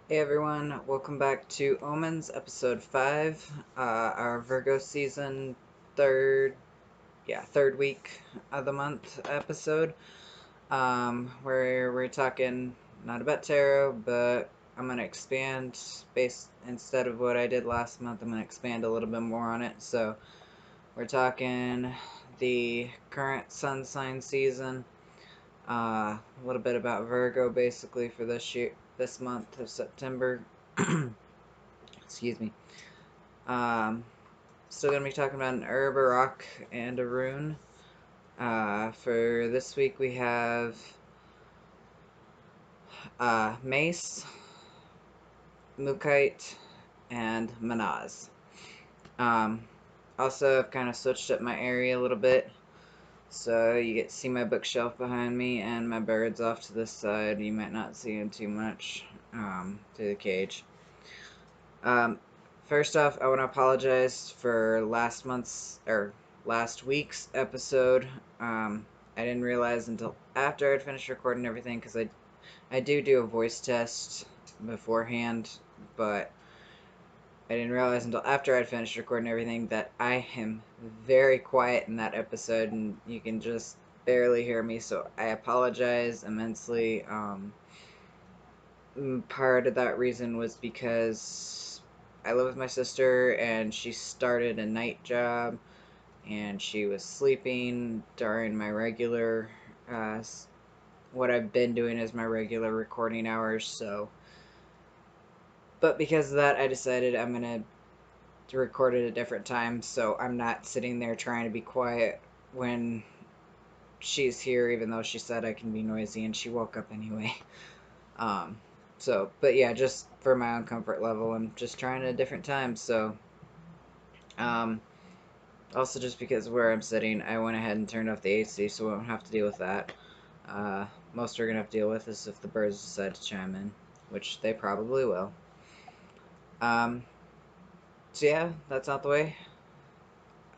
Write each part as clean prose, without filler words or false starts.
Hey everyone, welcome back to Omens, episode 5, our Virgo season third, third week of the month episode, where we're talking not about tarot, but I'm going to expand, based, instead of what I did last month, I'm going to expand a little bit more on it. So we're talking the current sun sign season, a little bit about Virgo basically for this month of September. Excuse me. Um, Still gonna be talking about an herb, a rock, and a rune. For this week we have Mace, Mookaite, and Mannaz. Um, Also, I've kind of switched up my area a little bit, so you get to see my bookshelf behind me and my birds off to this side. You might not see them too much through the cage. Um, First off, I want to apologize for last week's episode. I didn't realize until after I'd finished recording everything, because I do a voice test beforehand, but I didn't realize until after I'd finished recording everything that I am very quiet in that episode, and you can just barely hear me. So I apologize immensely. Part of that reason was because I live with my sister and she started a night job and she was sleeping during my regular, uh, what I've been doing as my regular recording hours. So, but because of that, I decided I'm gonna record at a different time, so I'm not sitting there trying to be quiet when she's here, even though she said I can be noisy, and she woke up anyway. Um, but yeah, just for my own comfort level, I'm just trying at a different time. So, um, also just because where I'm sitting, I went ahead and turned off the AC, so we won't have to deal with that. Uh, Most we're gonna have to deal with is if the birds decide to chime in, which they probably will. Um, so yeah, that's out the way.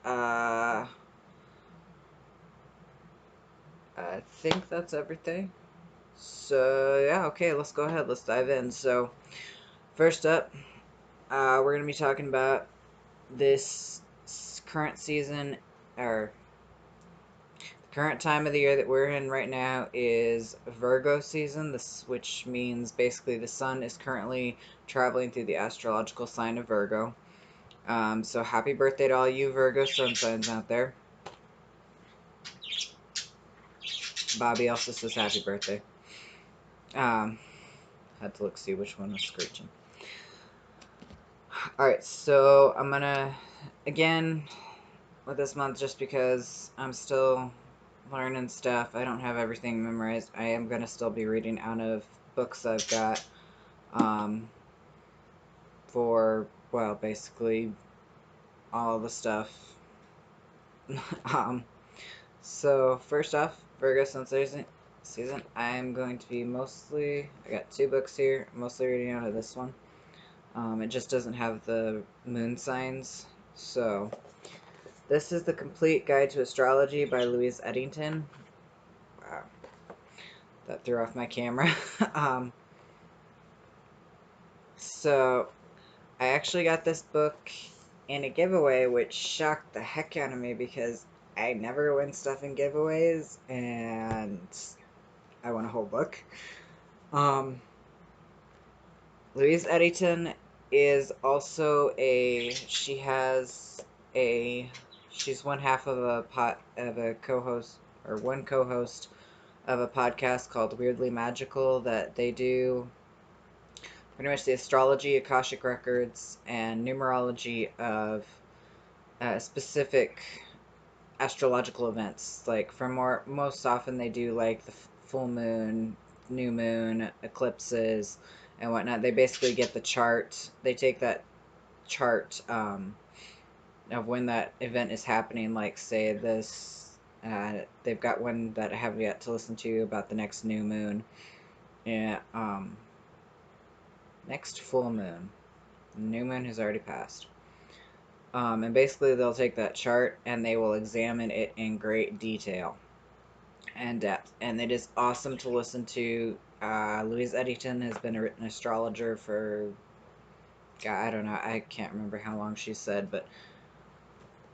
Uh, I think that's everything. So yeah, okay, let's go ahead. Let's dive in. So first up, we're gonna be talking about this current season, or the current time of the year that we're in right now is Virgo season. This, which means basically the sun is currently traveling through the astrological sign of Virgo. So happy birthday to all you Virgo sun signs out there. Bobby also says happy birthday. Um, had to look see which one was screeching. Alright, so I'm gonna, again, with this month, just because I'm still learning stuff, I don't have everything memorized. I am gonna still be reading out of books I've got, um, for, well, basically all the stuff. um, so first off, Virgo Sun season, I'm going to be I got two books here, mostly reading out of this one. It just doesn't have the moon signs, so this is the Complete Guide to Astrology by Louise Eddington. Wow, that threw off my camera. um, so I actually got this book in a giveaway, which shocked the heck out of me because I never win stuff in giveaways, and I won a whole book. Um, Louise Eddington is also she's one half of a co-host, or one co-host of a podcast called Weirdly Magical, that they do pretty much the astrology, Akashic records, and numerology of specific astrological events. Like most often they do like the full moon, new moon, eclipses, and whatnot. They basically get the chart. They take that chart of when that event is happening. Like say this, they've got one that I have yet to listen to about the next new moon. Yeah, next full moon. New moon has already passed. And basically, they'll take that chart and they will examine it in great detail and depth. And it is awesome to listen to. Louise Eddington has been an astrologer for, God, I don't know, I can't remember how long she said, but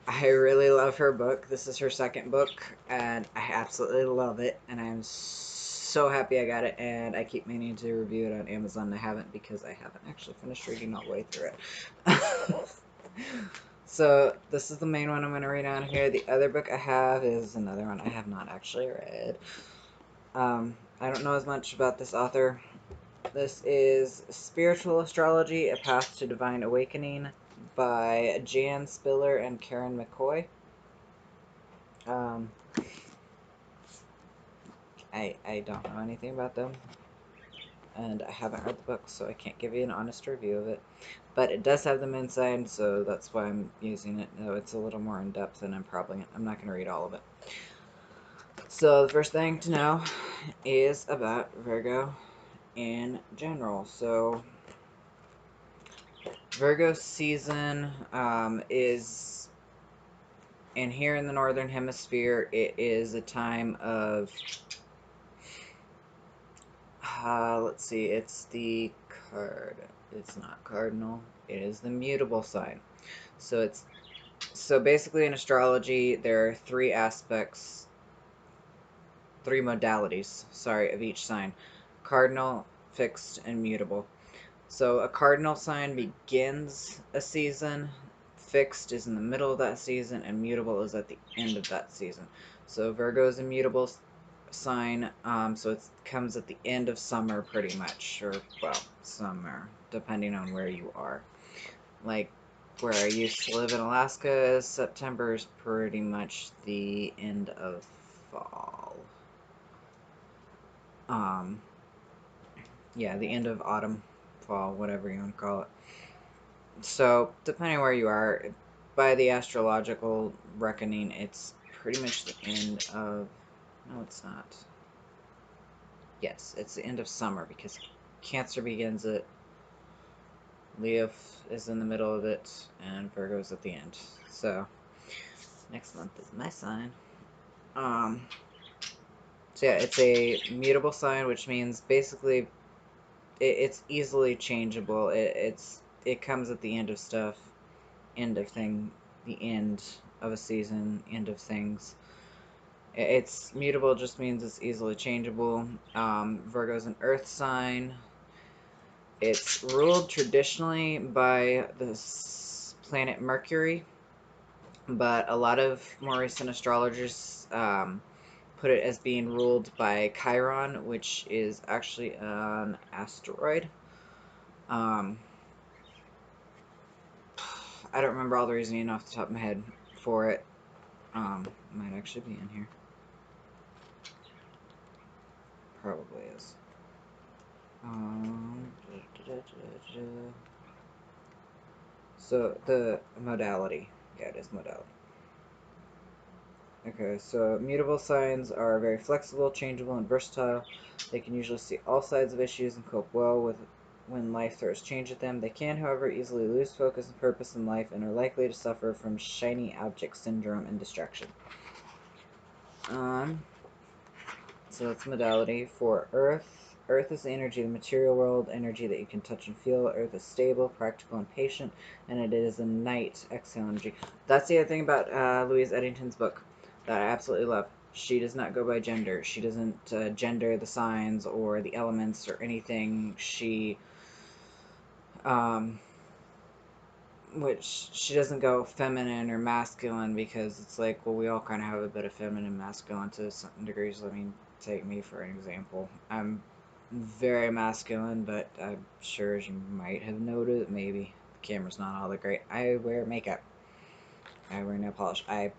I really love her book. This is her second book, and I absolutely love it, and I'm so happy I got it, and I keep meaning to review it on Amazon. I haven't because I haven't actually finished reading all the way through it. So, this is the main one I'm going to read on here. The other book I have is another one I have not actually read. I don't know as much about this author. This is Spiritual Astrology, A Path to Divine Awakening by Jan Spiller and Karen McCoy. I don't know anything about them, and I haven't read the book, so I can't give you an honest review of it. But it does have them inside, so that's why I'm using it. Though it's a little more in depth, and I'm not going to read all of it. So the first thing to know is about Virgo in general. So Virgo season is, and here in the Northern Hemisphere, it is a time of, let's see, it's the card. It's not cardinal. It is the mutable sign. So basically in astrology, there are three aspects, three modalities, sorry, of each sign: cardinal, fixed, and mutable. So a cardinal sign begins a season, fixed is in the middle of that season, and mutable is at the end of that season. So Virgo is a mutable sign, so it comes at the end of summer pretty much, or, well, summer, depending on where you are. Like, where I used to live in Alaska, September is pretty much the end of fall. Yeah, the end of autumn, fall, whatever you want to call it. So, depending where you are, by the astrological reckoning, it's pretty much the end of... No, it's not. Yes, it's the end of summer, because Cancer begins at... Leo is in the middle of it, and Virgo's at the end. So, next month is my sign. So yeah, it's a mutable sign, which means basically it's easily changeable. It comes at the end of stuff, end of thing, the end of a season, end of things. It's mutable, just means it's easily changeable. Virgo's an earth sign. It's ruled traditionally by the planet Mercury, but a lot of more recent astrologers put it as being ruled by Chiron, which is actually an asteroid. I don't remember all the reasoning off the top of my head for it. Might actually be in here. Probably is. So the modality. Yeah, it is modality. Okay, so mutable signs are very flexible, changeable, and versatile. They can usually see all sides of issues and cope well with when life throws change at them. They can, however, easily lose focus and purpose in life and are likely to suffer from shiny object syndrome and distraction. So that's modality. For Earth, Earth is the energy of the material world, energy that you can touch and feel. Earth is stable, practical, and patient, and it is a night exhale energy. That's the other thing about Louise Eddington's book that I absolutely love. She does not go by gender. She doesn't gender the signs or the elements or anything. Which she doesn't go feminine or masculine, because it's like, well, we all kind of have a bit of feminine and masculine to certain degrees. I mean, take me for an example. I'm very masculine, but I'm sure, as you might have noted, maybe the camera's not all that great, I wear makeup. I wear nail polish. I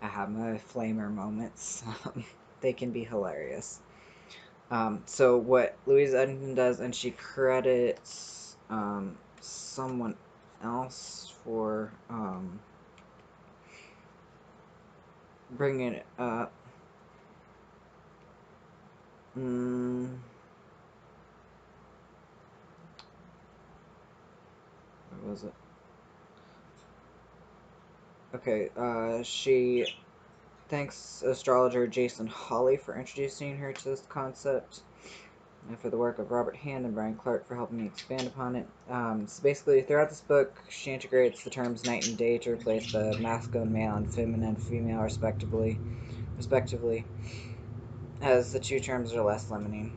have my flamer moments. They can be hilarious. So what Louise Eddington does, and she credits someone else for bringing it up. Where was it? Okay, she Thanks astrologer Jason Hawley for introducing her to this concept, and for the work of Robert Hand and Brian Clark for helping me expand upon it. So basically, throughout this book, she integrates the terms night and day to replace the masculine male and feminine female respectively, as the two terms are less limiting.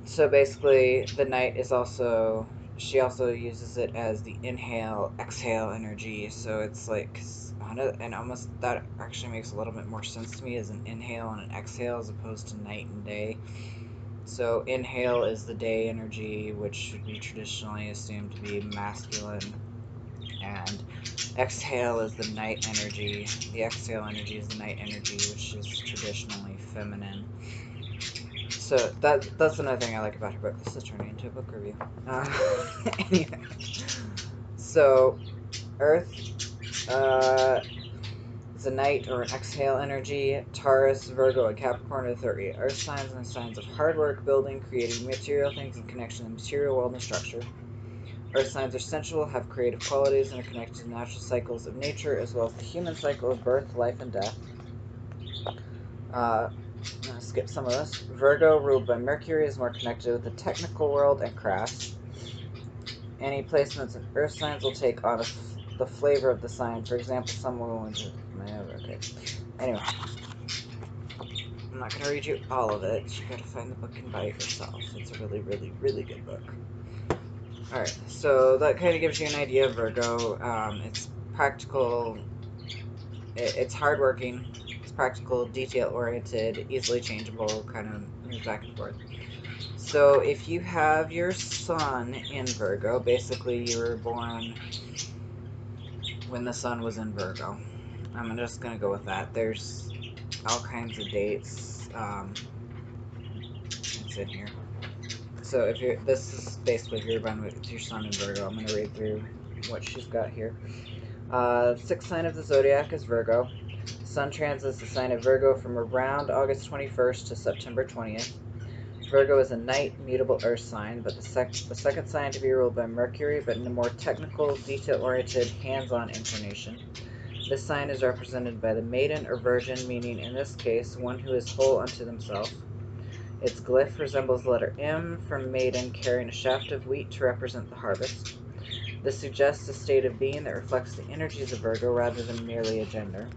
So basically, the night is also, she also uses it as the inhale, exhale energy. So it's like, and almost that actually makes a little bit more sense to me as an inhale and an exhale as opposed to night and day. So inhale is the day energy, which should be traditionally assumed to be masculine, and exhale is the night energy. The exhale energy is the night energy, which is traditionally feminine. So that's another thing I like about her book. This is turning into a book review. Anyway, so Earth is a night or an exhale energy. Taurus, Virgo, and Capricorn are the 3 Earth signs and signs of hard work, building, creating material things in connection to the material world and structure. Earth signs are sensual, have creative qualities, and are connected to natural cycles of nature as well as the human cycle of birth, life, and death. I'm going to skip some of this. Virgo, ruled by Mercury, is more connected with the technical world and crafts. Any placements in earth signs will take on the flavor of the sign. For example, some will okay. Anyway, I'm not going to read you all of it. You got to find the book and buy it yourself. It's a really, really, really good book. Alright, so that kind of gives you an idea of Virgo. It's practical, it's hardworking, it's practical, detail-oriented, easily changeable, kind of moves back and forth. So if you have your sun in Virgo, basically you were born when the sun was in Virgo. I'm just going to go with that. There's all kinds of dates. It's in here. So if you're, this is basically if you're born with your sun in Virgo. I'm going to read through what she's got here. Sixth sign of the zodiac is Virgo. Sun transits the sign of Virgo from around August 21st to September 20th. Virgo is a night, mutable earth sign, but the second sign to be ruled by Mercury, but in a more technical, detail-oriented, hands-on inclination. This sign is represented by the maiden or virgin, meaning in this case, one who is whole unto themselves. Its glyph resembles the letter M from maiden, carrying a shaft of wheat to represent the harvest. This suggests a state of being that reflects the energies of Virgo rather than merely a gender.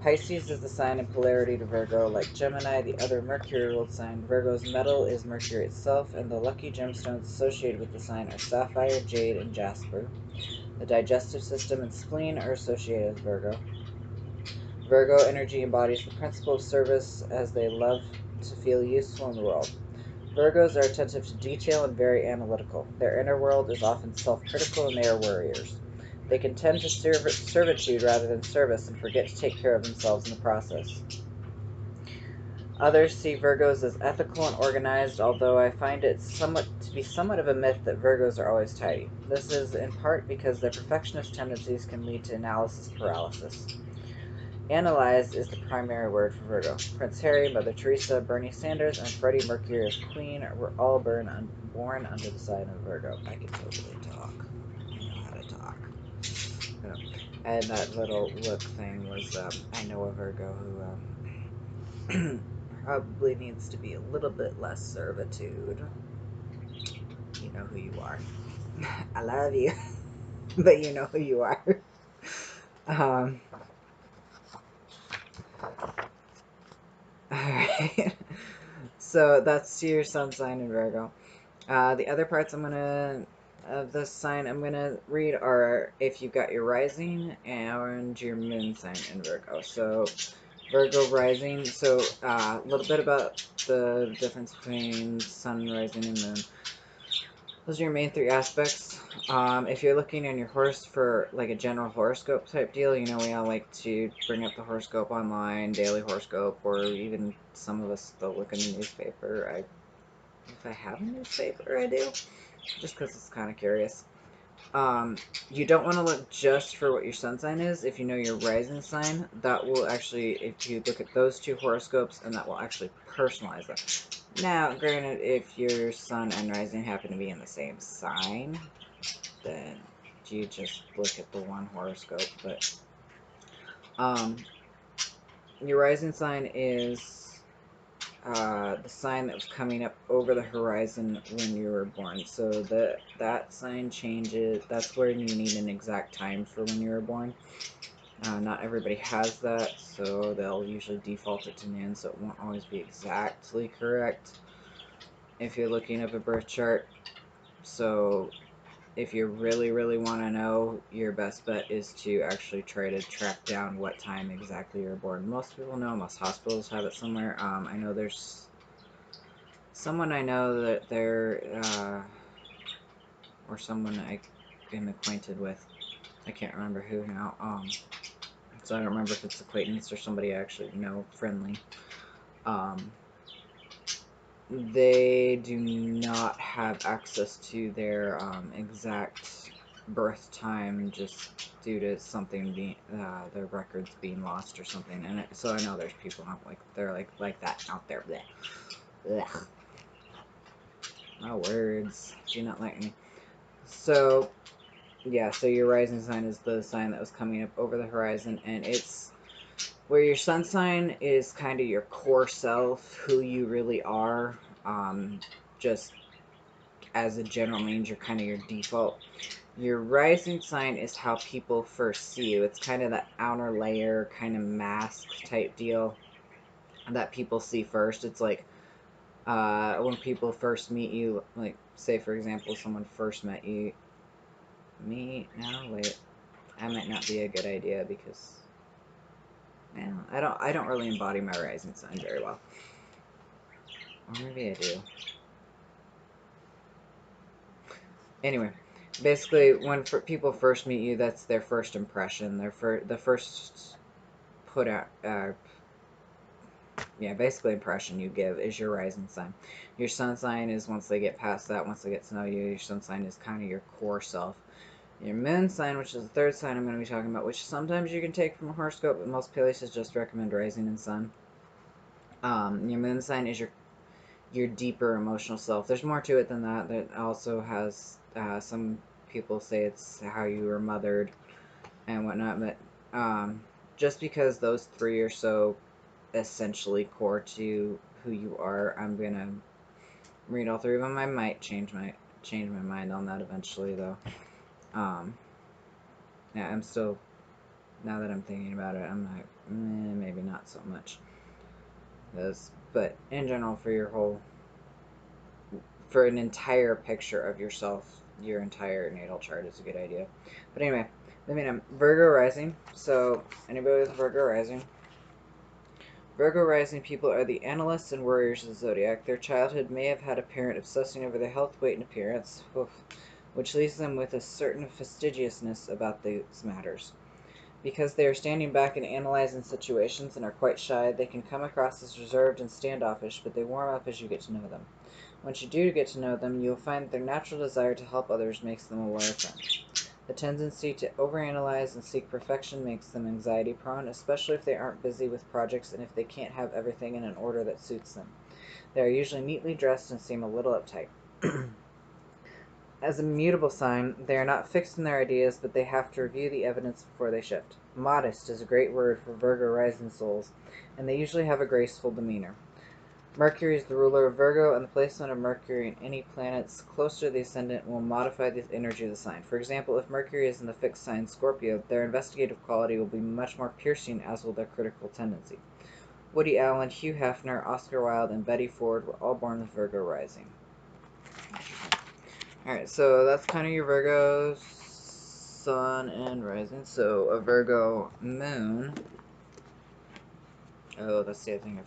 Pisces is the sign in polarity to Virgo. Like Gemini, the other Mercury-ruled sign, Virgo's metal is Mercury itself, and the lucky gemstones associated with the sign are sapphire, jade, and jasper. The digestive system and spleen are associated with Virgo. Virgo energy embodies the principle of service as they love to feel useful in the world. Virgos are attentive to detail and very analytical. Their inner world is often self-critical and they are worriers. They can tend to servitude rather than service and forget to take care of themselves in the process. Others see Virgos as ethical and organized, although I find it to be somewhat of a myth that Virgos are always tidy. This is in part because their perfectionist tendencies can lead to analysis paralysis. Analyzed is the primary word for Virgo. Prince Harry, Mother Teresa, Bernie Sanders, and Freddie Mercury as Queen were all born under the sign of Virgo. I can totally talk. I know how to talk. And that little look thing was, I know a Virgo who probably needs to be a little bit less servitude. You know who you are. I love you, but you know who you are. Alright. So that's your sun sign in Virgo. The other parts of this sign I'm gonna read are if you've got your rising and your moon sign in Virgo. So Virgo rising, so a little bit about the difference between sun, rising, and moon. Those are your main 3 aspects. If you're looking in your horse for like a general horoscope type deal, you know we all like to bring up the horoscope online, daily horoscope, or even some of us still look in the newspaper. If I have a newspaper, I do, just because it's kind of curious. You don't want to look just for what your sun sign is. If you know your rising sign, that will actually, if you look at those 2 horoscopes, and that will actually personalize them. Now, granted, if your sun and rising happen to be in the same sign, then you just look at the one horoscope. But Um, your rising sign is the sign that was coming up over the horizon when you were born. So that sign changes. That's where you need an exact time for when you were born. Not everybody has that, so they'll usually default it to noon, so it won't always be exactly correct if you're looking up a birth chart. So if you really, really want to know, your best bet is to actually try to track down what time exactly you were born. Most people know, most hospitals have it somewhere. I know there's someone I know that or someone I am acquainted with. I can't remember who now. So I don't remember if it's acquaintance or somebody I actually know, friendly. They do not have access to their exact birth time just due to something being their records being lost or something. And so I know there's people out they're like that out there. Blech. Ugh. My words do not like me. So yeah, so your rising sign is the sign that was coming up over the horizon, and it's where your sun sign is kind of your core self, who you really are. Just as a general range, you're kind of your default. Your rising sign is how people first see you. It's kind of that outer layer, kind of mask type deal that people see first. It's like when people first meet you, like say for example, someone first met you. Me? No, wait. That might not be a good idea because, well, I don't really embody my rising sign very well. Or maybe I do. Anyway, basically, when people first meet you, that's their first impression. The first put out, yeah, basically impression you give is your rising sign. Your sun sign is once they get past that, once they get to know you, your sun sign is kind of your core self. Your moon sign, which is the third sign I'm going to be talking about, which sometimes you can take from a horoscope, but most places just recommend rising and sun. Your moon sign is your deeper emotional self. There's more to it than that. That also has some people say it's how you were mothered and whatnot. But just because those three are so essentially core to who you are, I'm gonna read all three of them. I might change my mind on that eventually, though. Yeah, I'm still, now that I'm thinking about it, I'm like, maybe not so much. But in general, for an entire picture of yourself, your entire natal chart is a good idea. But anyway, let me know. Virgo rising. So anybody with Virgo rising? Virgo rising people are the analysts and warriors of the zodiac. Their childhood may have had a parent obsessing over their health, weight, and appearance, which leaves them with a certain fastidiousness about these matters. Because they are standing back and analyzing situations and are quite shy, they can come across as reserved and standoffish, but they warm up as you get to know them. Once you do get to know them, you'll find that their natural desire to help others makes them a loyal friend. The tendency to overanalyze and seek perfection makes them anxiety-prone, especially if they aren't busy with projects and if they can't have everything in an order that suits them. They are usually neatly dressed and seem a little uptight. As a mutable sign, they are not fixed in their ideas, but they have to review the evidence before they shift. Modest is a great word for Virgo rising souls, and they usually have a graceful demeanor. Mercury is the ruler of Virgo, and the placement of Mercury in any planets close to the ascendant will modify the energy of the sign. For example, if Mercury is in the fixed sign Scorpio, their investigative quality will be much more piercing, as will their critical tendency. Woody Allen, Hugh Hefner, Oscar Wilde, and Betty Ford were all born with Virgo rising. Alright, so that's kind of your Virgo sun and rising. So a Virgo moon. Oh, that's the other thing I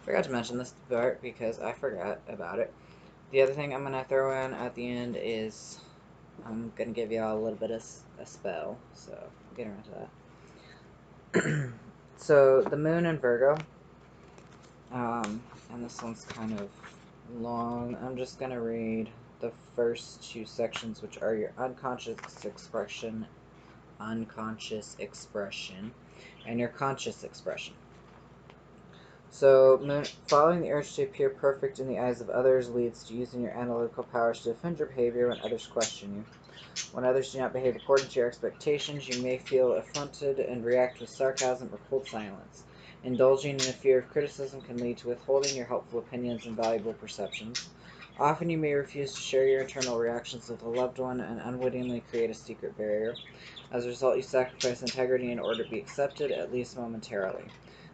forgot to mention this part because I forgot about it. The other thing I'm going to throw in at the end is I'm going to give y'all a little bit of a spell, so I'll get around to that. So the moon in Virgo, and this one's kind of long. I'm just going to read the first two sections, which are your unconscious expression, and your conscious expression. So, following the urge to appear perfect in the eyes of others leads to using your analytical powers to defend your behavior when others question you. When others do not behave according to your expectations, you may feel affronted and react with sarcasm or cold silence. Indulging in a fear of criticism can lead to withholding your helpful opinions and valuable perceptions. Often you may refuse to share your internal reactions with a loved one and unwittingly create a secret barrier. As a result, you sacrifice integrity in order to be accepted, at least momentarily.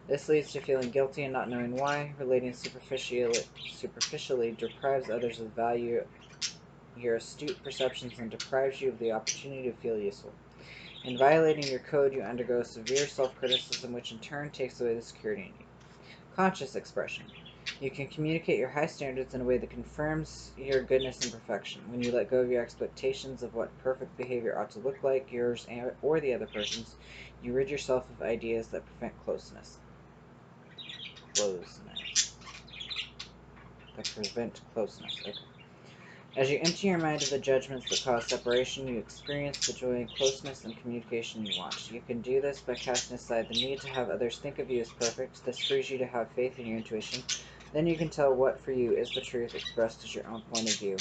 This leads to feeling guilty and not knowing why. Relating superficially deprives others of value your astute perceptions and deprives you of the opportunity to feel useful. In violating your code, you undergo severe self-criticism, which in turn takes away the security in you. Conscious expression. You can communicate your high standards in a way that confirms your goodness and perfection. When you let go of your expectations of what perfect behavior ought to look like, yours or the other person's, you rid yourself of ideas that prevent closeness. Okay. As you empty your mind of the judgments that cause separation, you experience the joy and closeness and communication you want. You can do this by casting aside the need to have others think of you as perfect. This frees you to have faith in your intuition. Then you can tell what for you is the truth expressed as your own point of view.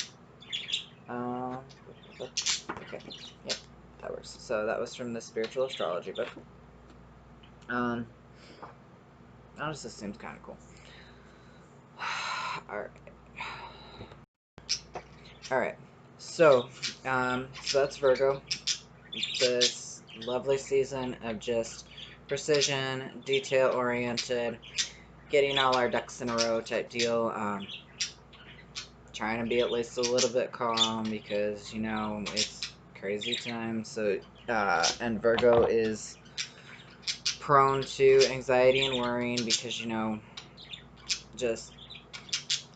Okay, yep, that works. So that was from the Spiritual Astrology book. Honestly, this seems kind of cool. Alright, so that's Virgo. This lovely season of just precision, detail-oriented, getting all our ducks in a row type deal. Trying to be at least a little bit calm because, you know, it's crazy time. So, and Virgo is prone to anxiety and worrying because, you know, just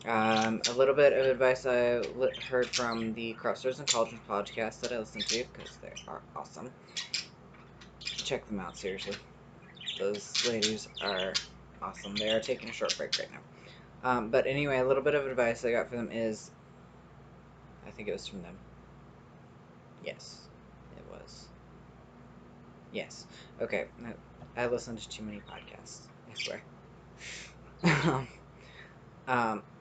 a little bit of advice I heard from the Crossroads and Cauldrons podcast that I listened to because they are awesome. Check them out, seriously. Those ladies are awesome. They are taking a short break right now. But anyway, a little bit of advice I got from them is, I think it was from them. Yes, it was. Yes. Okay. I listened to too many podcasts. I swear.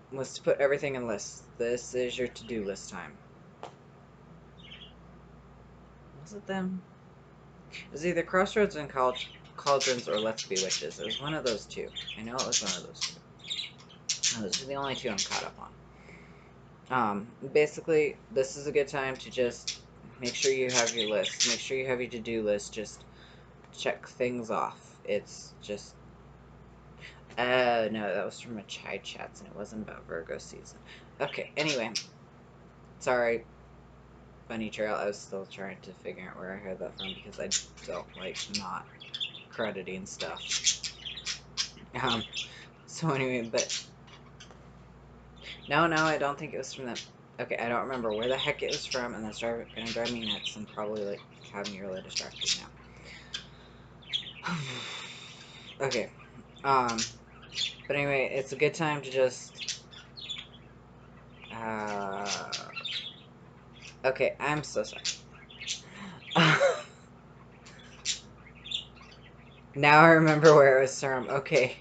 Was to put everything in lists. This is your to-do list time. Was it them? It was either Crossroads and Cauldrons or Let's Be Witches. It was one of those two. I know it was one of those two. Those are the only two I'm caught up on. Basically, this is a good time to just make sure you have your list. Make sure you have your to-do list. Just check things off. It's just... no, that was from a Chai Chats, and it wasn't about Virgo season. Okay, anyway. Sorry, Bunny Trail. I was still trying to figure out where I heard that from, because I don't like not crediting stuff. So anyway, but... No, I don't think it was from them. Okay, I don't remember where the heck it was from, and that's gonna drive me nuts. I'm probably, like, having me really distracted now. Okay, but anyway, it's a good time to just, okay, I'm so sorry. Now I remember where it was from. Okay,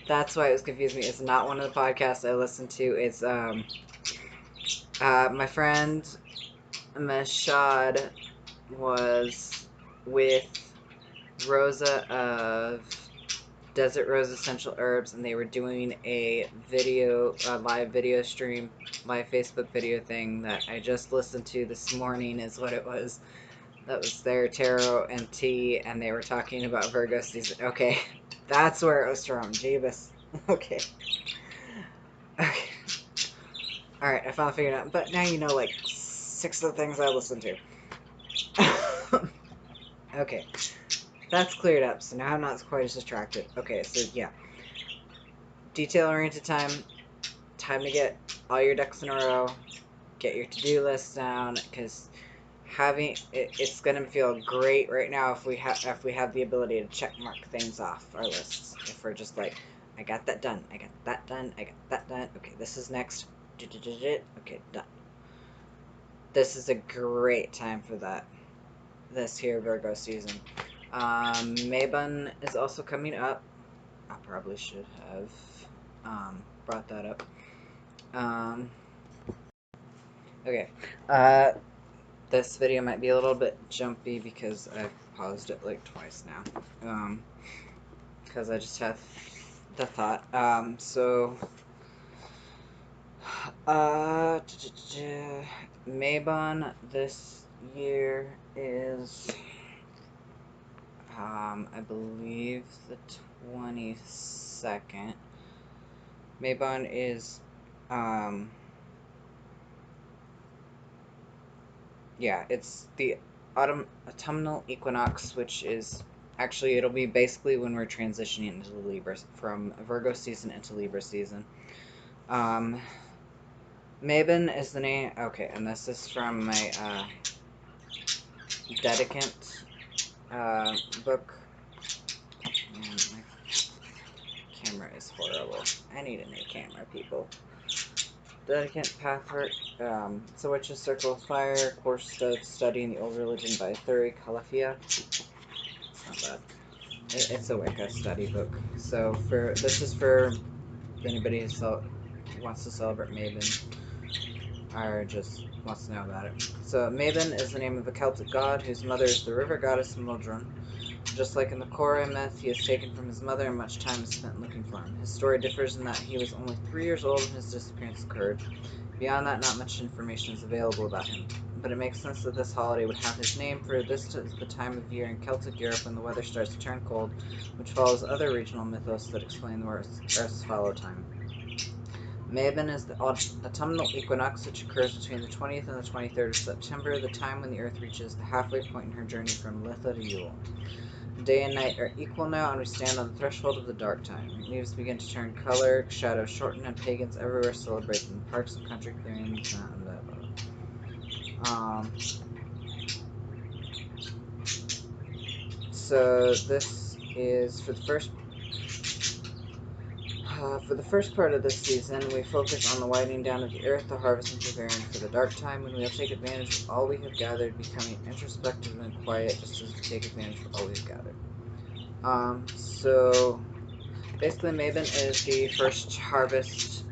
that's why it was confusing me. It's not one of the podcasts I listened to. It's, my friend Mashad was with Rosa of Desert Rose Essential Herbs, and they were doing a live video stream, live Facebook video thing that I just listened to this morning is what it was. That was their tarot and tea, and they were talking about Virgo season. Okay, that's where it was from. Jeebus. Okay. Okay. Alright, I finally figured it out. But now you know, like, 6 of the things I listened to. Okay. That's cleared up, so now I'm not quite as distracted. Okay, so yeah. Detail-oriented time. Time to get all your ducks in a row. Get your to-do list down, because it's gonna feel great right now if we have the ability to check mark things off our lists. If we're just like, I got that done, I got that done, I got that done. Okay, this is next. Okay, done. This is a great time for that. This here Virgo season. Mabon is also coming up. I'll probably should have brought that up. Okay. This video might be a little bit jumpy because I've paused it like twice now. Because I just have the thought. Mabon this year is, I believe the 22nd. Mabon is, yeah, it's the autumnal equinox, which is actually, it'll be basically when we're transitioning into the Libra, from Virgo season into Libra season. Mabon is the name. Okay, and this is from my dedicant book. Man, my camera is horrible. I need a new camera, people. Dedicant Pathwork. It's a witch's circle of fire. Course of studying the old religion by Thuri Calafia. It's not bad. It's a Wicca study book. So this is for anybody who wants to celebrate Mabon, or just wants to know about it. So Mabon is the name of a Celtic god whose mother is the river goddess Mildrum. Just like in the Cora myth, he is taken from his mother and much time is spent looking for him. His story differs in that he was only 3 years old when his disappearance occurred. Beyond that, not much information is available about him. But it makes sense that this holiday would have his name, for this is the time of year in Celtic Europe when the weather starts to turn cold, which follows other regional mythos that explain the Earth's fallow time. Mabon is the autumnal equinox, which occurs between the 20th and the 23rd of September, the time when the Earth reaches the halfway point in her journey from Litha to Yule. Day and night are equal now, and we stand on the threshold of the dark time. Leaves begin to turn color, shadows shorten, and pagans everywhere celebrate in parks and country clearings. So this is for the first part of this season. We focus on the winding down of the earth, the harvest, and preparing for the dark time, when we'll take advantage of all we have gathered, becoming introspective and quiet, just as we take advantage of all we've gathered. So basically, Mabon is the first harvest.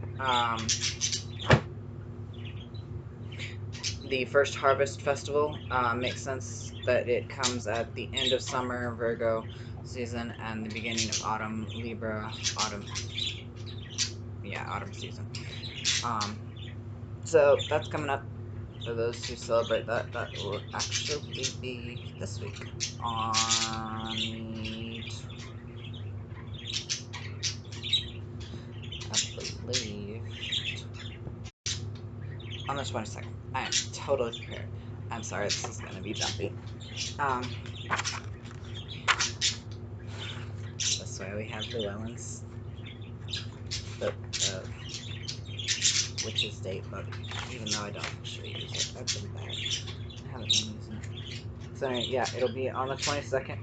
The first harvest festival. Makes sense that it comes at the end of summer, Virgo season, and the beginning of autumn, Libra, autumn season. So that's coming up for those who celebrate that. That will actually be this week on the 22nd. I am totally prepared. I'm sorry, this is going to be jumpy. That's why we have Llewellyn's Witch's Date book, even though I don't actually use it. I've been bad. I haven't been using it. So anyway, yeah, it'll be on the 22nd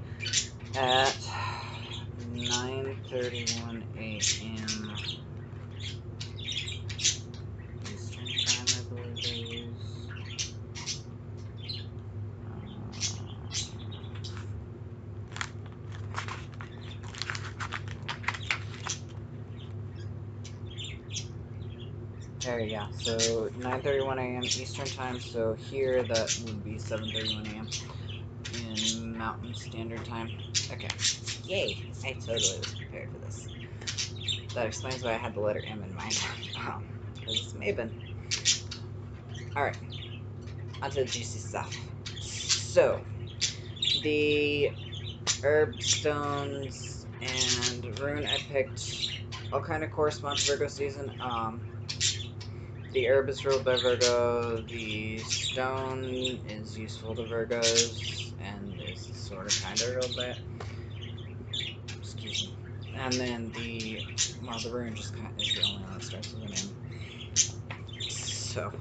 at 9:31 a.m. Eastern time, I believe it is. There you go. So 9:31 a.m. Eastern time. So here that would be 7:31 a.m. in Mountain Standard Time. Okay. Yay! I totally was prepared for this. That explains why I had the letter M in mind. Because it's Mabon. Alright. Onto the juicy stuff. So, the herb stones and rune I picked all kind of correspond to Virgo season. The herb is ruled by Virgo, the stone is useful to Virgos, and is sort of kind of ruled by it. Excuse me. And then the rune just kind of is the only one that starts with an M. So,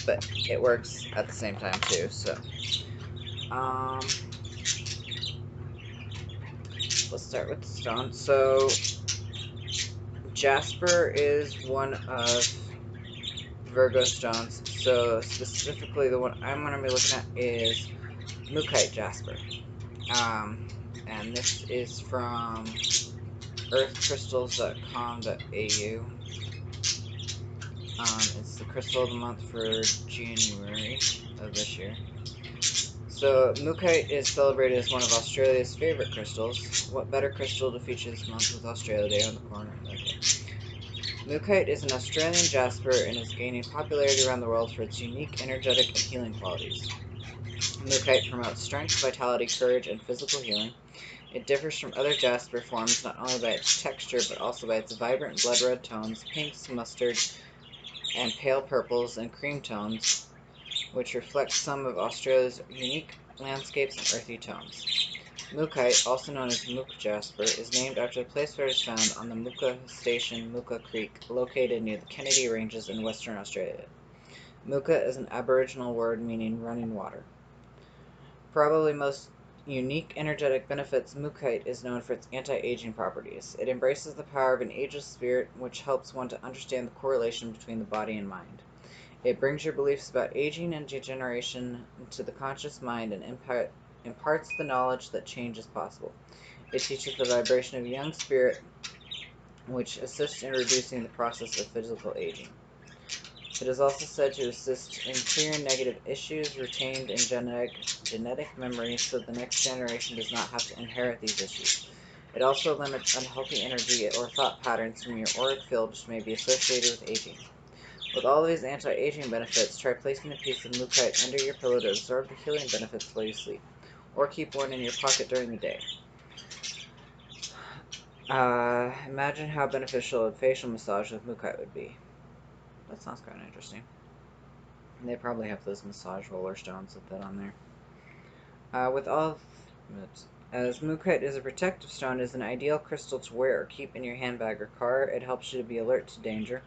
but it works at the same time too, so. Let's start with the stone. So, Jasper is one of Virgo stones. So, specifically the one I'm going to be looking at is Mookaite Jasper. And this is from earthcrystals.com.au. It's the crystal of the month for January of this year. So, Mookaite is celebrated as one of Australia's favorite crystals. What better crystal to feature this month with Australia Day on the corner? Okay. Mookaite is an Australian jasper and is gaining popularity around the world for its unique, energetic, and healing qualities. Mookaite promotes strength, vitality, courage, and physical healing. It differs from other jasper forms not only by its texture but also by its vibrant blood red tones, pinks, mustard, and pale purples and cream tones, which reflect some of Australia's unique landscapes and earthy tones. Mookaite, also known as Mookaite Jasper, is named after the place where it is found on the Mooka Station Mooka Creek, located near the Kennedy Ranges in Western Australia. Mooka is an Aboriginal word meaning running water. Probably most unique energetic benefits, Mookaite is known for its anti-aging properties. It embraces the power of an ageless spirit, which helps one to understand the correlation between the body and mind. It brings your beliefs about aging and degeneration to the conscious mind and imparts the knowledge that change is possible. It teaches the vibration of a young spirit, which assists in reducing the process of physical aging. It is also said to assist in clearing negative issues retained in genetic memory so the next generation does not have to inherit these issues. It also limits unhealthy energy or thought patterns from your auric field which may be associated with aging. With all of these anti-aging benefits, try placing a piece of Mookaite under your pillow to absorb the healing benefits while you sleep, or keep one in your pocket during the day. Imagine how beneficial a facial massage with Mookaite would be. That sounds kind of interesting. They probably have those massage roller stones with that on there. As Mookaite is a protective stone, it is an ideal crystal to wear or keep in your handbag or car. It helps you to be alert to danger,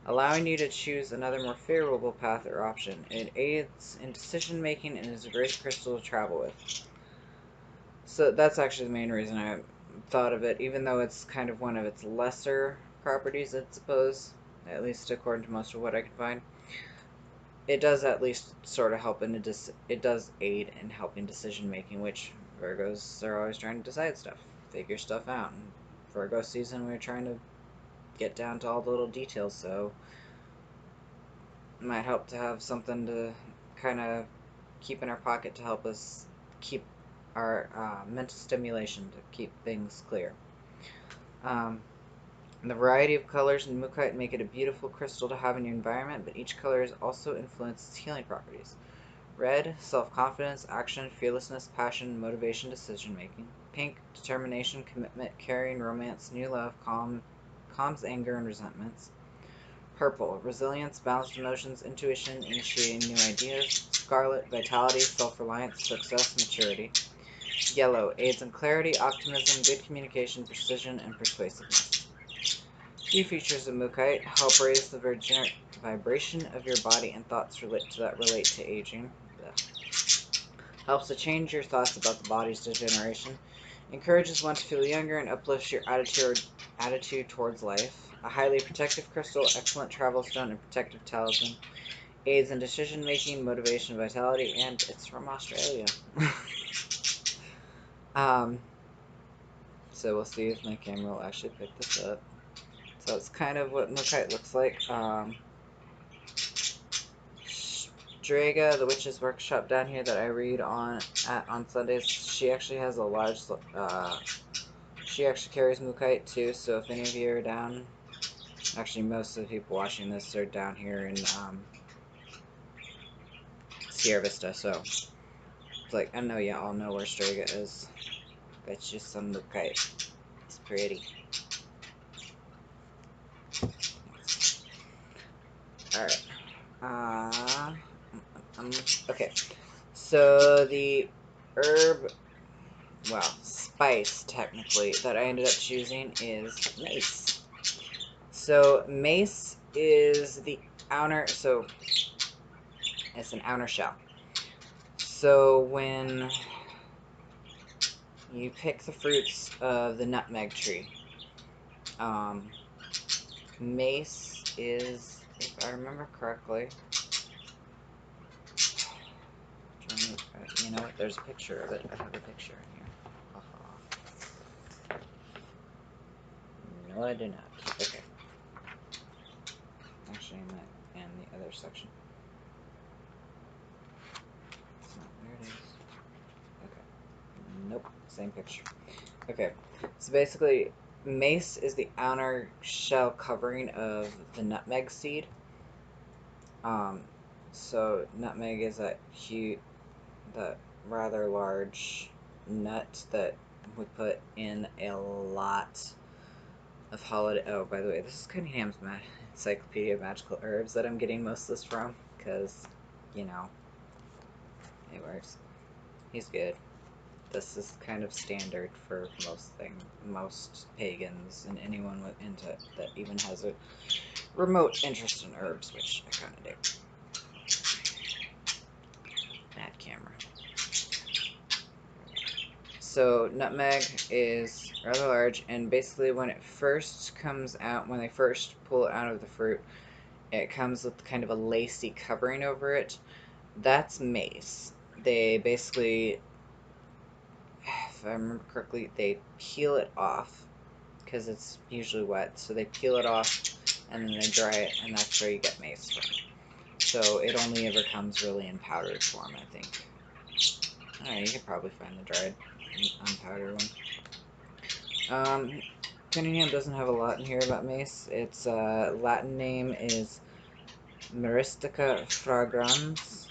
allowing you to choose another more favorable path or option. It aids in decision making and is a great crystal to travel with. So that's actually the main reason I thought of it, even though it's kind of one of its lesser properties, I suppose, at least according to most of what I could find. It does at least sort of help it does aid in helping decision making, which Virgos are always trying to decide stuff, figure stuff out. And Virgo season, we're trying to get down to all the little details, so it might help to have something to kind of keep in our pocket to help us keep our mental stimulation, to keep things clear. The variety of colors in Mookaite make it a beautiful crystal to have in your environment, but each color is also influenced its healing properties. Red, self-confidence, action, fearlessness, passion, motivation, decision-making. Pink, determination, commitment, caring, romance, new love, calms anger and resentments. Purple, resilience, balanced emotions, intuition, initiating new ideas. Scarlet, vitality, self-reliance, success, maturity. Yellow, aids in clarity, optimism, good communication, precision, and persuasiveness. Key features of Mookaite: help raise the vibration of your body and thoughts relate to aging. Helps to change your thoughts about the body's degeneration. Encourages one to feel younger and uplifts your attitude towards life. A highly protective crystal, excellent travel stone, and protective talisman. Aids in decision making, motivation, vitality, and it's from Australia. So we'll see if my camera will actually pick this up. So it's kind of what Mookaite looks like. Strega, the witch's workshop down here that I read on Sundays, she actually has a large. She actually carries Mookaite too. So if any of you are down, actually most of the people watching this are down here in Sierra Vista. So it's like I know you all know where Strega is. It's just some Mookaite. It's pretty. Alright. Okay. So the herb, well, spice technically, that I ended up choosing is mace. So mace is the outer, so it's an outer shell. So when you pick the fruits of the nutmeg tree, mace is, if I remember correctly, you know what, there's a picture of it. I have a picture in here. Well, I do not. Okay. Actually, I might in the other section. It's not. There it is. Okay. Nope. Same picture. Okay. So basically, mace is the outer shell covering of the nutmeg seed. So nutmeg is that rather large nut that we put in a lot of holiday. Oh, by the way, this is Cunningham's Encyclopedia of Magical Herbs that I'm getting most of this from, because, you know, it works. He's good. This is kind of standard for most pagans and anyone that even has a remote interest in herbs, which I kind of do. Bad camera. So nutmeg is rather large, and basically when it first comes out, when they first pull it out of the fruit, it comes with kind of a lacy covering over it. That's mace. They basically, if I remember correctly, they peel it off because it's usually wet. So they peel it off and then they dry it, and that's where you get mace from. So it only ever comes really in powdered form, I think. Alright, you can probably find the dried, unpowdered one. Cunningham doesn't have a lot in here about mace. Its Latin name is Myristica fragrans.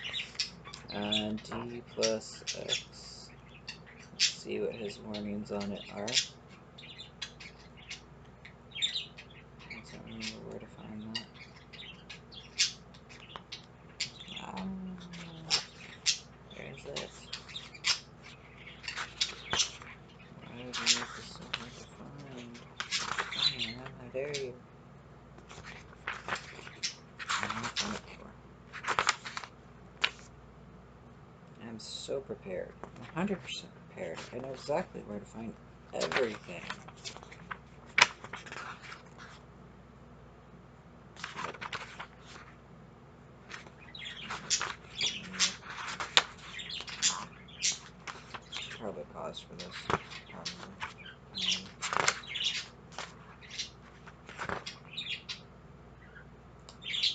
D plus X. Let's see what his warnings on it are. I don't remember where to find that. Where is it? Why would you make this so hard to find? Cunningham, how dare you? I've not done it before. I'm so prepared. 100% prepared. I know exactly where to find everything. Probably pause for this. Probably.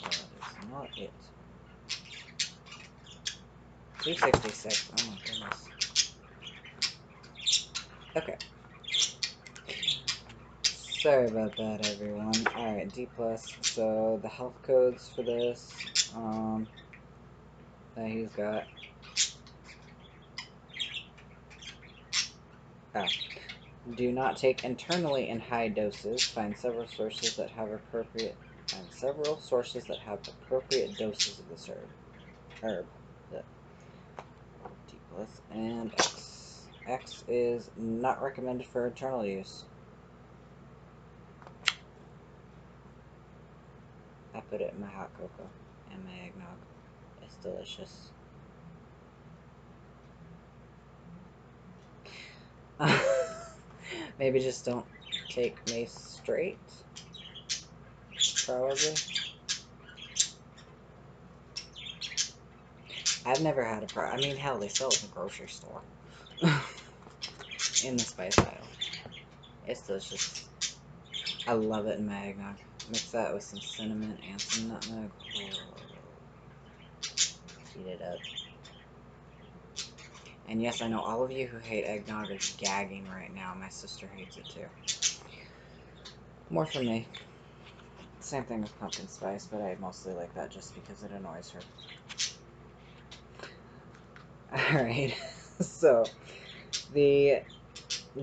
That is not it. 266. Oh my goodness. Okay. Sorry about that, everyone. Alright, D+. So, the health codes for this, that he's got. Do not take internally in high doses. Find several sources that have appropriate doses of this herb. D+, and X. X is not recommended for internal use. I put it in my hot cocoa and my eggnog. It's delicious. Maybe just don't take mace straight. Probably. I've never had a I mean, hell, they sell it in the grocery store. In the spice aisle. It's delicious. I love it in my eggnog. Mix that with some cinnamon and some nutmeg. Oh. Heat it up. And yes, I know all of you who hate eggnog are gagging right now. My sister hates it too. More for me. Same thing with pumpkin spice, but I mostly like that just because it annoys her. Alright, so the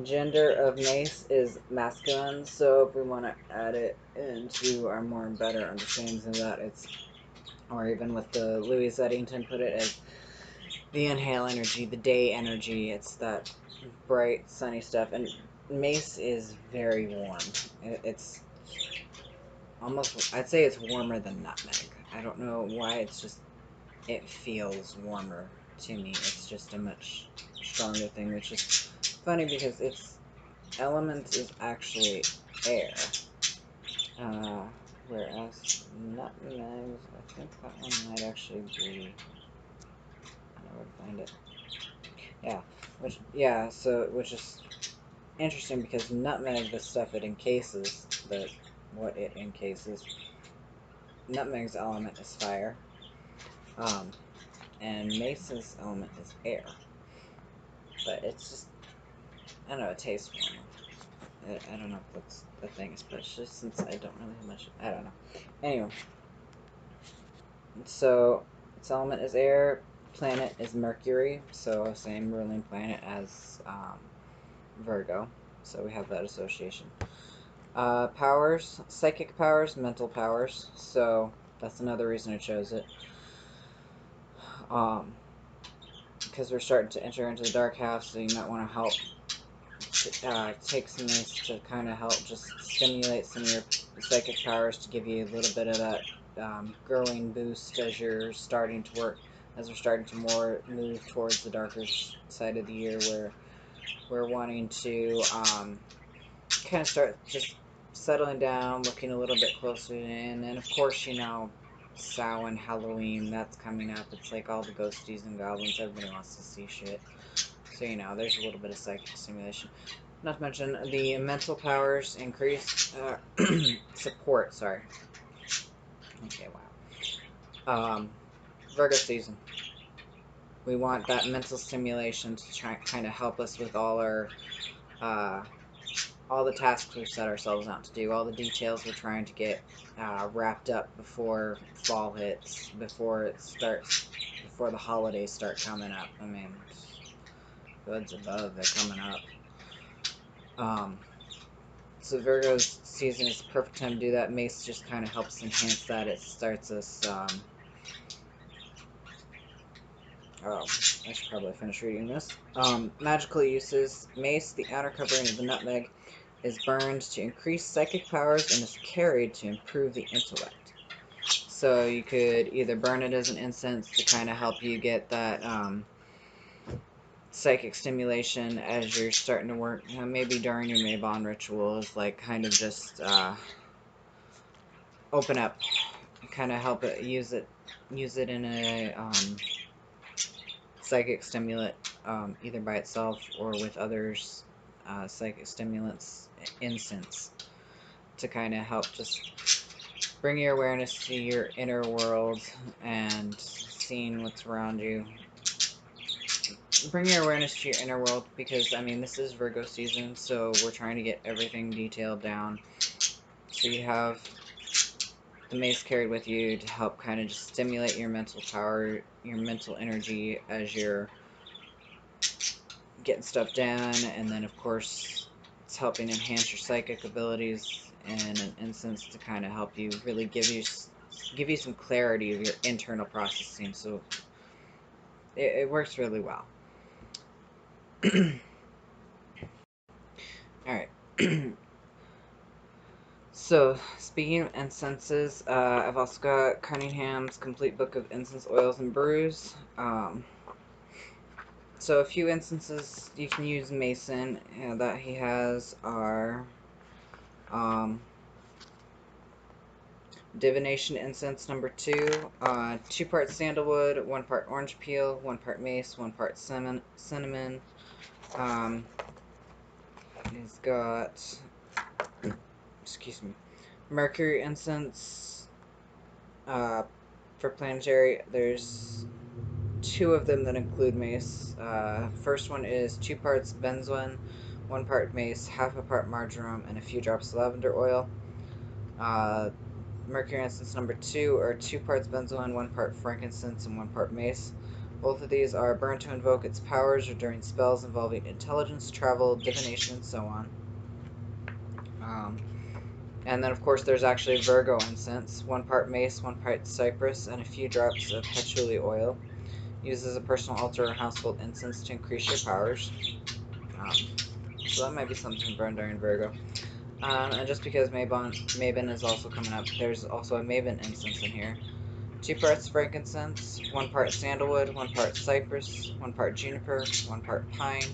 gender of mace is masculine, so if we want to add it into our more better understandings of that, it's, or even with the Louise Eddington put it as the inhale energy, the day energy, it's that bright, sunny stuff, and mace is very warm. It's almost, I'd say it's warmer than nutmeg. I don't know why, it's just, it feels warmer to me. It's just a much stronger thing, which is funny because its element is actually air. Whereas nutmeg, I think that one might actually be, I don't know where to find it. Yeah, which is interesting because nutmeg, the stuff it encases, what it encases, nutmeg's element is fire, and Mace's element is air. But it's just, I don't know, it tastes warmer. I don't know if that's the thing, especially since I don't really have much, I don't know. Anyway, so its element is air, planet is Mercury, so same ruling planet as Virgo, so we have that association. Powers, psychic powers, mental powers, so that's another reason I chose it. Because we're starting to enter into the dark half, so you might want to help take some Mace to kind of help just stimulate some of your psychic powers to give you a little bit of that growing boost as you're starting to work, as we're starting to more move towards the darker side of the year, where we're wanting to kind of start just settling down, looking a little bit closer in, and of course, you know, Samhain, Halloween, that's coming up. It's like all the ghosties and goblins, everybody wants to see shit. So, you know, there's a little bit of psychic stimulation. Not to mention, the mental powers increase, support, sorry. Okay, wow. Virgo season. We want that mental stimulation to try kind of help us with all our, all the tasks we've set ourselves out to do, all the details we're trying to get wrapped up before fall hits, before it starts, before the holidays start coming up. I mean, goods above, they're coming up. So Virgo's season is the perfect time to do that. Mace just kind of helps enhance that. It starts us, oh, I should probably finish reading this. Magical uses. Mace, the outer covering of the nutmeg, is burned to increase psychic powers and is carried to improve the intellect. So you could either burn it as an incense to kind of help you get that psychic stimulation as you're starting to work, you know, maybe during your Mabon rituals, like kind of just open up, kind of help it, use it in a psychic stimulant, either by itself or with others, psychic stimulants, incense, to kind of help just bring your awareness to your inner world and seeing what's around you. Bring your awareness to your inner world, because, I mean, this is Virgo season, so we're trying to get everything detailed down. So you have the Mace carried with you to help kind of just stimulate your mental power, your mental energy as you're getting stuff done, and then, of course, it's helping enhance your psychic abilities, and an incense to kind of help you really give you some clarity of your internal processing, so it works really well. Alright. So, speaking of incenses, I've also got Cunningham's Complete Book of Incense Oils and Brews. So a few instances you can use Mason that he has are Divination Incense number 2, 2 parts sandalwood, 1 part orange peel, 1 part mace, 1 part cinnamon. He's got, excuse me, Mercury Incense for planetary. There's 2 of them that include mace. First one is 2 parts benzoin, 1 part mace, half a part marjoram, and a few drops of lavender oil. Mercury Incense number 2 are 2 parts benzoin, 1 part frankincense, and 1 part mace. Both of these are burned to invoke its powers or during spells involving intelligence, travel, divination, and so on. And then, of course, there's actually Virgo Incense, 1 part mace, 1 part cypress, and a few drops of patchouli oil. Used as a personal altar or household incense to increase your powers. So that might be something to burn during Virgo. And just because Mabon is also coming up, there's also a Mabon incense in here. 2 parts frankincense, 1 part sandalwood, 1 part cypress, 1 part juniper, 1 part pine,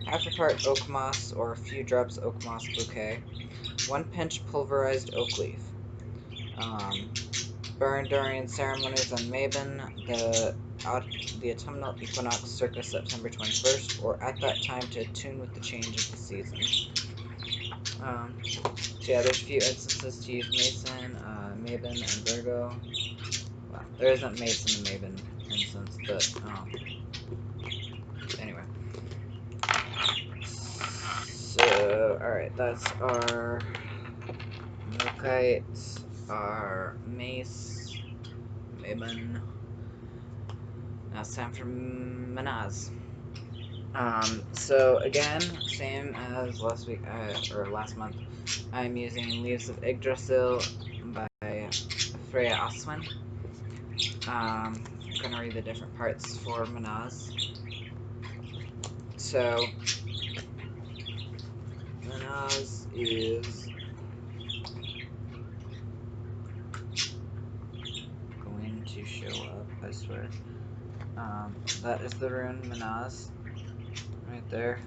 half a part oak moss or a few drops oak moss bouquet, 1 pinch pulverized oak leaf. burned during ceremonies on Mabon, the autumnal equinox circa September 21st, or at that time to attune with the change of the season. So yeah, there's a few instances to use Mace in, Mabon, and Virgo. Well, there isn't Mace in the Mabon instance, but anyway. So, alright, that's our Mookaite, our Mace, Mabon. Now it's time for Mannaz. So again, same as last week, or last month, I'm using Leaves of Yggdrasil by Freya Aswin. I'm gonna read the different parts for Mannaz. So, Mannaz is going to show up, I swear. That is the rune Mannaz. Right there.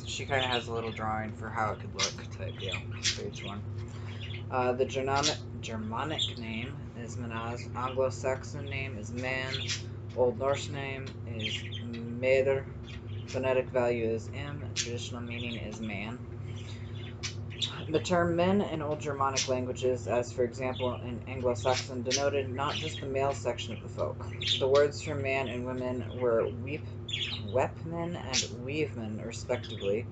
She kind of has a little drawing for how it could look type deal for each one. The Germanic name is Mannaz. Anglo-Saxon name is Man. Old Norse name is Meder. Phonetic value is M. Traditional meaning is man. The term men in Old Germanic languages, as for example in Anglo-Saxon, denoted not just the male section of the folk. The words for man and women were weapmen and weavemen, respectively.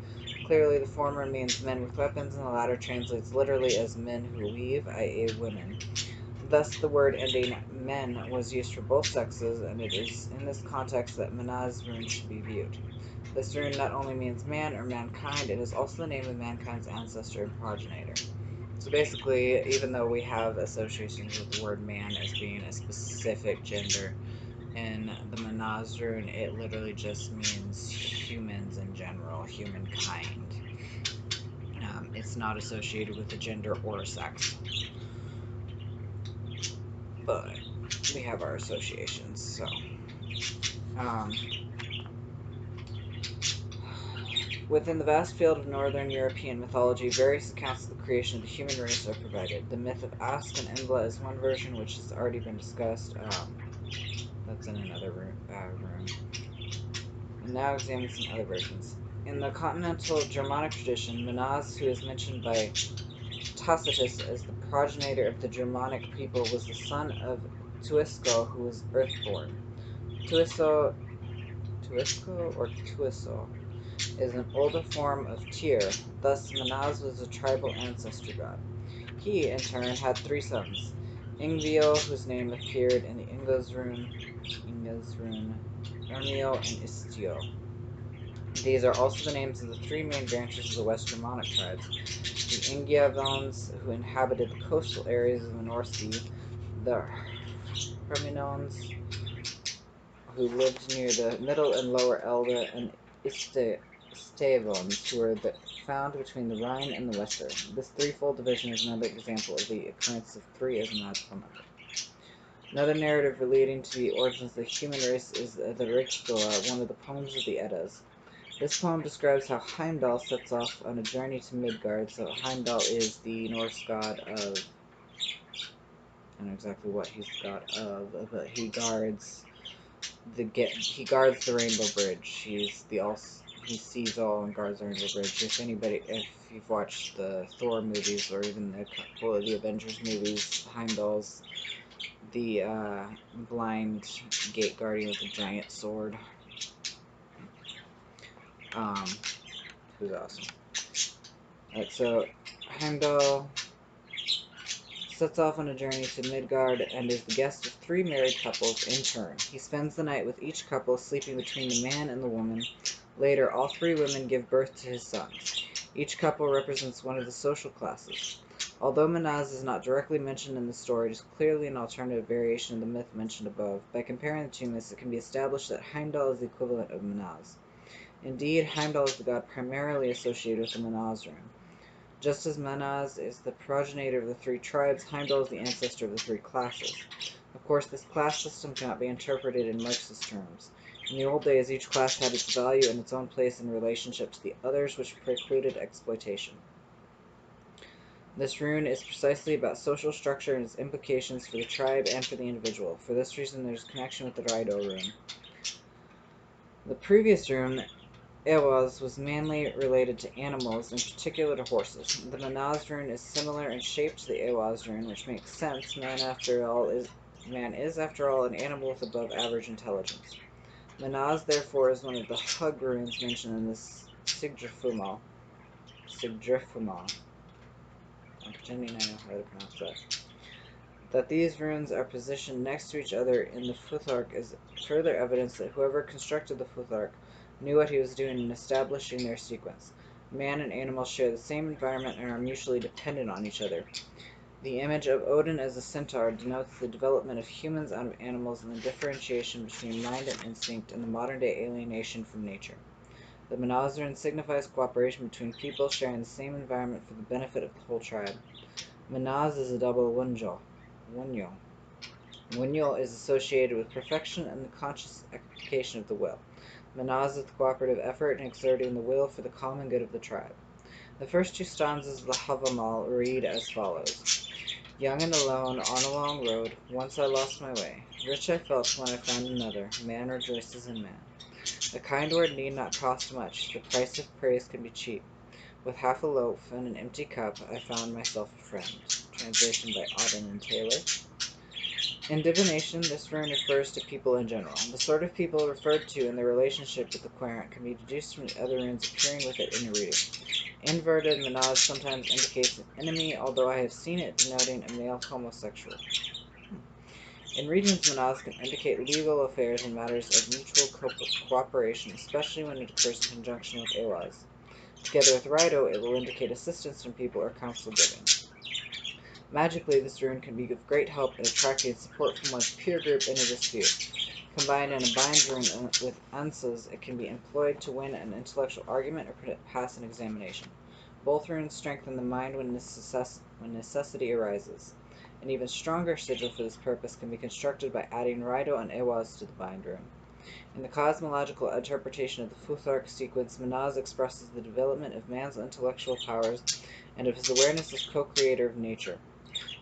Clearly, the former means men with weapons, and the latter translates literally as men who weave, i.e. women. Thus, the word ending men was used for both sexes, and it is in this context that Mannaz rune should be viewed. This rune not only means man or mankind, it is also the name of mankind's ancestor and progenitor. So basically, even though we have associations with the word man as being a specific gender, in the Mannaz rune, it literally just means humans in general, humankind. It's not associated with a gender or a sex. But we have our associations, so. Within the vast field of Northern European mythology, various accounts of the creation of the human race are provided. The myth of Ask and Embla is one version, which has already been discussed. That's in another room. And now examine some other versions. In the continental Germanic tradition, Mannaz, who is mentioned by Tacitus as the progenitor of the Germanic people, was the son of Tuisco, who was earthborn. Tuisco is an older form of Tyr, thus Mannaz was a tribal ancestor god. He, in turn, had three sons, Ingvio, whose name appeared in the Inga's rune, Ermio, and Istio. These are also the names of the three main branches of the West Germanic tribes, the Ingiavones, who inhabited the coastal areas of the North Sea, the Herminones, who lived near the Middle and Lower Elbe, and Stavones, who were found between the Rhine and the Weser. This threefold division is another example of the occurrence of three as a magical number. Another narrative relating to the origins of the human race is the Rigsdala, one of the poems of the Eddas. This poem describes how Heimdall sets off on a journey to Midgard. So Heimdall is the Norse god of, I don't know exactly what he's the god of, but he guards the Rainbow Bridge. He sees all and guards the Rainbow Bridge. If you've watched the Thor movies or even a couple of the Avengers movies, Heimdall's the blind gate guardian with a giant sword. Who's awesome. Alright, so Heimdall sets off on a journey to Midgard and is the guest of three married couples in turn. He spends the night with each couple, sleeping between the man and the woman. Later, all three women give birth to his sons. Each couple represents one of the social classes. Although Mannaz is not directly mentioned in the story, it is clearly an alternative variation of the myth mentioned above. By comparing the two myths, it can be established that Heimdall is the equivalent of Mannaz. Indeed, Heimdall is the god primarily associated with the Mannaz rune. Just as Mannaz is the progenitor of the three tribes, Heimdall is the ancestor of the three classes. Of course, this class system cannot be interpreted in Marxist terms. In the old days, each class had its value and its own place in relationship to the others, which precluded exploitation. This rune is precisely about social structure and its implications for the tribe and for the individual. For this reason, there's a connection with the Raido rune. The previous rune, Ewaz, was mainly related to animals, in particular to horses. The Mannaz rune is similar in shape to the Ewaz rune, which makes sense. Man is, after all, an animal with above average intelligence. Mannaz, therefore, is one of the hug runes mentioned in this Sigdrafuma. I'm pretending I know how to pronounce that. That these runes are positioned next to each other in the Futhark is further evidence that whoever constructed the Futhark knew what he was doing in establishing their sequence. Man and animals share the same environment and are mutually dependent on each other. The image of Odin as a centaur denotes the development of humans out of animals and the differentiation between mind and instinct and the modern-day alienation from nature. The Mannaz rune signifies cooperation between people sharing the same environment for the benefit of the whole tribe. Mannaz is a double Wunjo. Wunyul is associated with perfection and the conscious application of the will. Mannaz is the cooperative effort in exerting the will for the common good of the tribe. The first two stanzas of the Havamal read as follows. Young and alone on a long road, once I lost my way. Rich I felt when I found another, man rejoices in man. A kind word need not cost much, the price of praise can be cheap. With half a loaf and an empty cup, I found myself a friend. Translation by Auden and Taylor. In divination, this rune refers to people in general. The sort of people referred to in their relationship with the querent can be deduced from the other runes appearing with it in your reading. Inverted Mannaz sometimes indicates an enemy, although I have seen it denoting a male homosexual. In regions, Mannaz can indicate legal affairs and matters of mutual cooperation, especially when it occurs in conjunction with Ewaz. Together with Raido, it will indicate assistance from people or counsel giving. Magically, this rune can be of great help in attracting support from one's peer group in a dispute. Combined in a bind rune with ansas, it can be employed to win an intellectual argument or pass an examination. Both runes strengthen the mind when necessity arises. An even stronger sigil for this purpose can be constructed by adding Raido and Ewaz to the bind rune. In the cosmological interpretation of the Futhark sequence, Mannaz expresses the development of man's intellectual powers and of his awareness as co-creator of nature.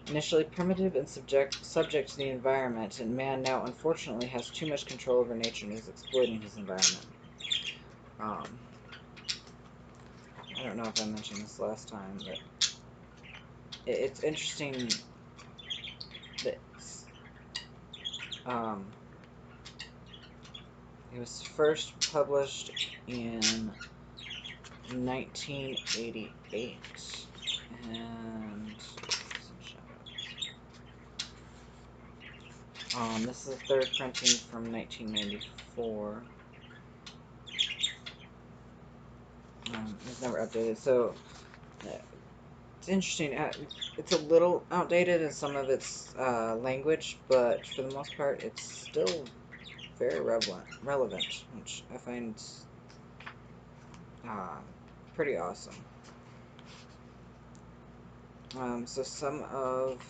Initially primitive and subject to the environment, and man now unfortunately has too much control over nature and is exploiting his environment. I don't know if I mentioned this last time, but it's interesting that it was first published in 1988, and this is a third printing from 1994. It's never updated, so it's interesting. It's a little outdated in some of its language, but for the most part, it's still very relevant, which I find pretty awesome. So some of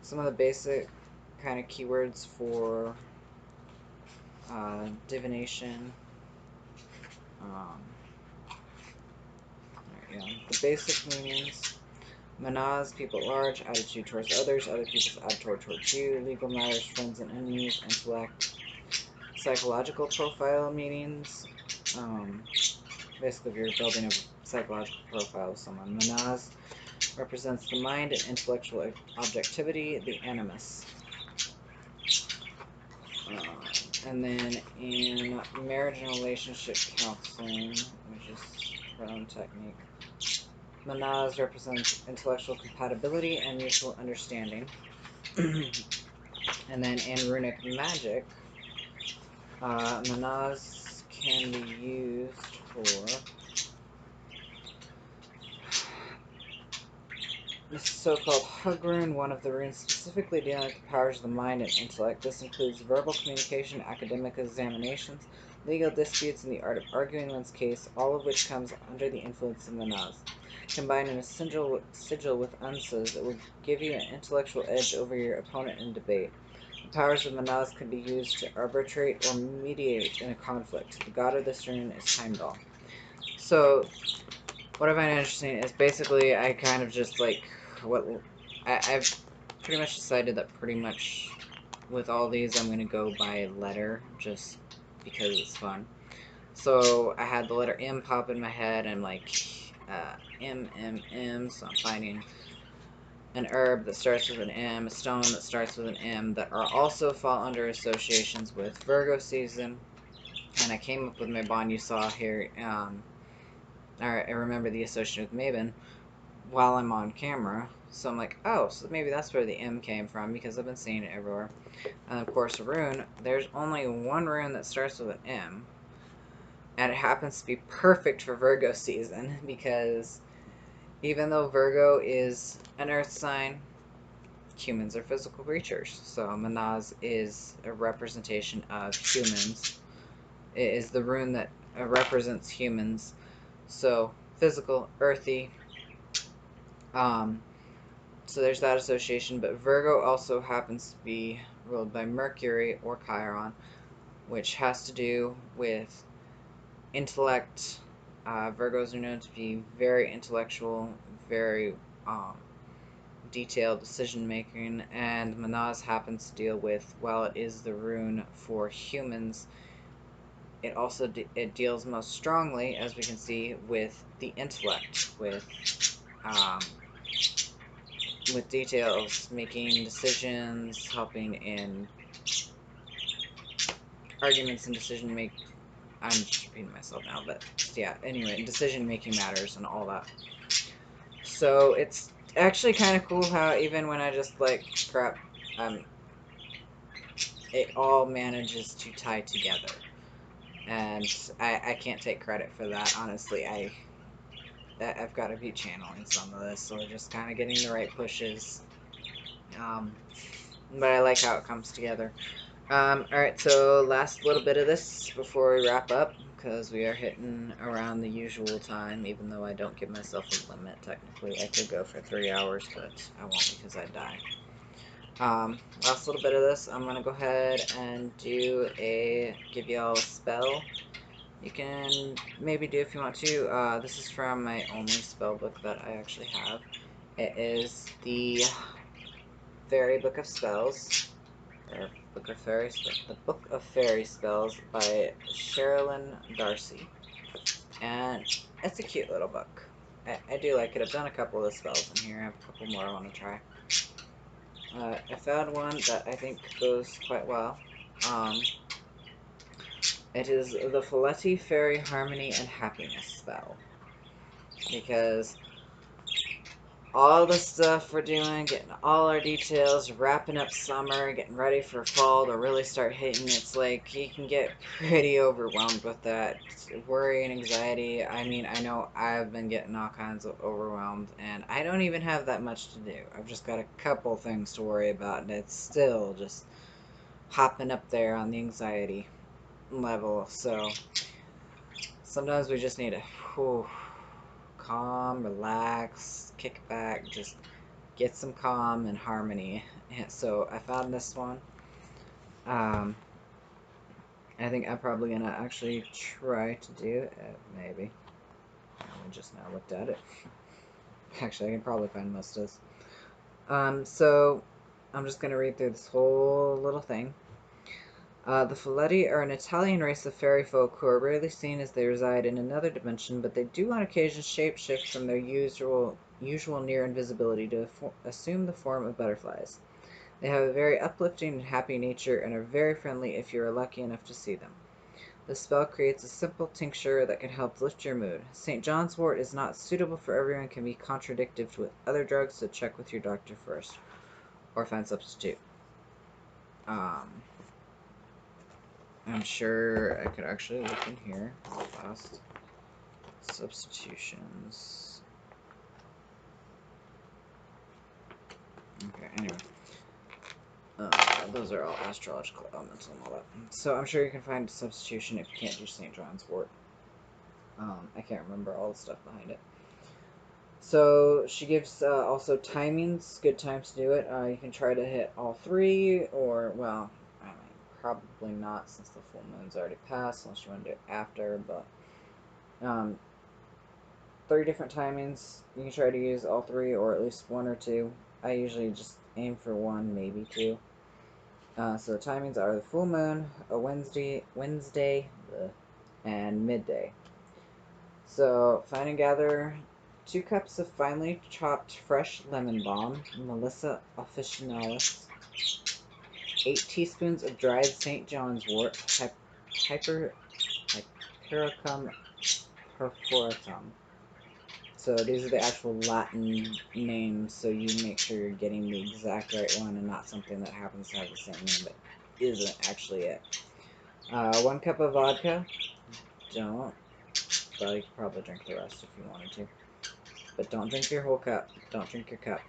some of the basic kind of keywords for divination. The basic meanings: Mannaz, people at large, attitude towards others, other people's attitude towards you, legal matters, friends and enemies, intellect. Psychological profile meanings: basically, if you're building a psychological profile of someone. Mannaz represents the mind and intellectual objectivity, the animus. And then in marriage and relationship counseling, which is her own technique, Mannaz represents intellectual compatibility and mutual understanding. And then in runic magic, Mannaz can be used for this so-called hug rune, one of the runes specifically dealing with the powers of the mind and intellect. This includes verbal communication, academic examinations, legal disputes, and the art of arguing one's case, all of which comes under the influence of Mannaz. Combined in a sigil with ansas, it will give you an intellectual edge over your opponent in debate. The powers of Mannaz can be used to arbitrate or mediate in a conflict. The god of this rune is Heimdall. So, what I find interesting is basically I kind of just like I've pretty much decided that pretty much with all these I'm gonna go by letter just because it's fun. So I had the letter M pop in my head. And I'm like, M. So I'm finding an herb that starts with an M, a stone that starts with an M that are also fall under associations with Virgo season. And I came up with Mabon you saw here. I remember the association with Mabon while I'm on camera. So I'm like, oh, so maybe that's where the M came from because I've been seeing it everywhere. And of course, a rune, there's only one rune that starts with an M. And it happens to be perfect for Virgo season because even though Virgo is an earth sign, humans are physical creatures. So Mannaz is a representation of humans. It is the rune that represents humans. So physical, earthy. So there's that association. But Virgo also happens to be ruled by Mercury or Chiron, which has to do with intellect. Virgos are known to be very intellectual, very detailed decision making, and Mannaz happens to deal with, while it is the rune for humans, it also it deals most strongly, as we can see, with the intellect, um, with details, making decisions, helping in arguments and decision making. I'm just repeating myself now, but yeah, anyway, decision-making matters and all that. So it's actually kind of cool how even when I just like crap, it all manages to tie together. And I can't take credit for that, honestly. I've got to be channeling some of this, so we're just kind of getting the right pushes. But I like how it comes together. Alright, so last little bit of this before we wrap up, because we are hitting around the usual time, even though I don't give myself a limit, technically. I could go for 3 hours, but I won't because I'd die. Last little bit of this, I'm going to go ahead and give y'all a spell. You can maybe do if you want to. This is from my only spell book that I actually have. It is the Fairy Book of Spells. Or Book of Fairy Spells. The Book of Fairy Spells by Sherilyn Darcy. And it's a cute little book. I do like it. I've done a couple of the spells in here. I have a couple more I want to try. I found one that I think goes quite well. It is the Folletti Fairy Harmony and Happiness spell. Because all the stuff we're doing, getting all our details, wrapping up summer, getting ready for fall to really start hitting, it's like you can get pretty overwhelmed with that. Worry and anxiety. I mean, I know I've been getting all kinds of overwhelmed, and I don't even have that much to do. I've just got a couple things to worry about, and it's still just hopping up there on the anxiety level. So sometimes we just need to calm, relax, kick back, just get some calm and harmony. So I found this one. I think I'm probably gonna actually try to do it, maybe. I just now looked at it. Actually, I can probably find most of this. So I'm just gonna read through this whole little thing. The Folletti are an Italian race of fairy folk who are rarely seen as they reside in another dimension, but they do on occasion shapeshift from their usual near invisibility to assume the form of butterflies. They have a very uplifting and happy nature and are very friendly if you are lucky enough to see them. The spell creates a simple tincture that can help lift your mood. St. John's wort is not suitable for everyone and can be contradictive with other drugs, so check with your doctor first. Or find substitute. I'm sure I could actually look in here real fast. Substitutions. Okay, anyway. Those are all astrological elements and all that. So I'm sure you can find a substitution if you can't do St. John's wort. I can't remember all the stuff behind it. So she gives also timings, good times to do it. You can try to hit all 3, or, well, I mean, probably not since the full moon's already passed, unless you want to do it after, but 3 different timings. You can try to use all 3 or at least 1 or 2. I usually just aim for 1, maybe 2. So the timings are the full moon, a Wednesday, and midday. So find and gather 2 cups of finely chopped fresh lemon balm, Melissa officinalis, 8 teaspoons of dried St. John's wort, Hypericum perforatum. So these are the actual Latin names, so you make sure you're getting the exact right one and not something that happens to have the same name but isn't actually it. 1 cup of vodka. Don't. Well, you could probably drink the rest if you wanted to. But don't drink your whole cup. Don't drink your cup.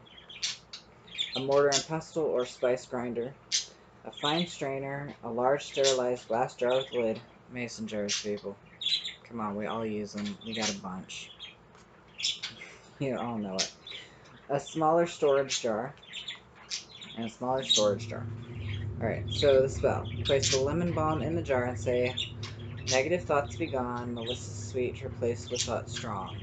A mortar and pestle or spice grinder. A fine strainer. A large sterilized glass jar with lid. Mason jars, people. Come on, we all use them. We got a bunch. You all know it. A smaller storage jar. And a smaller storage jar. Alright, so the spell. Place the lemon balm in the jar and say, negative thoughts be gone, Melissa's sweet, replaced with thoughts strong.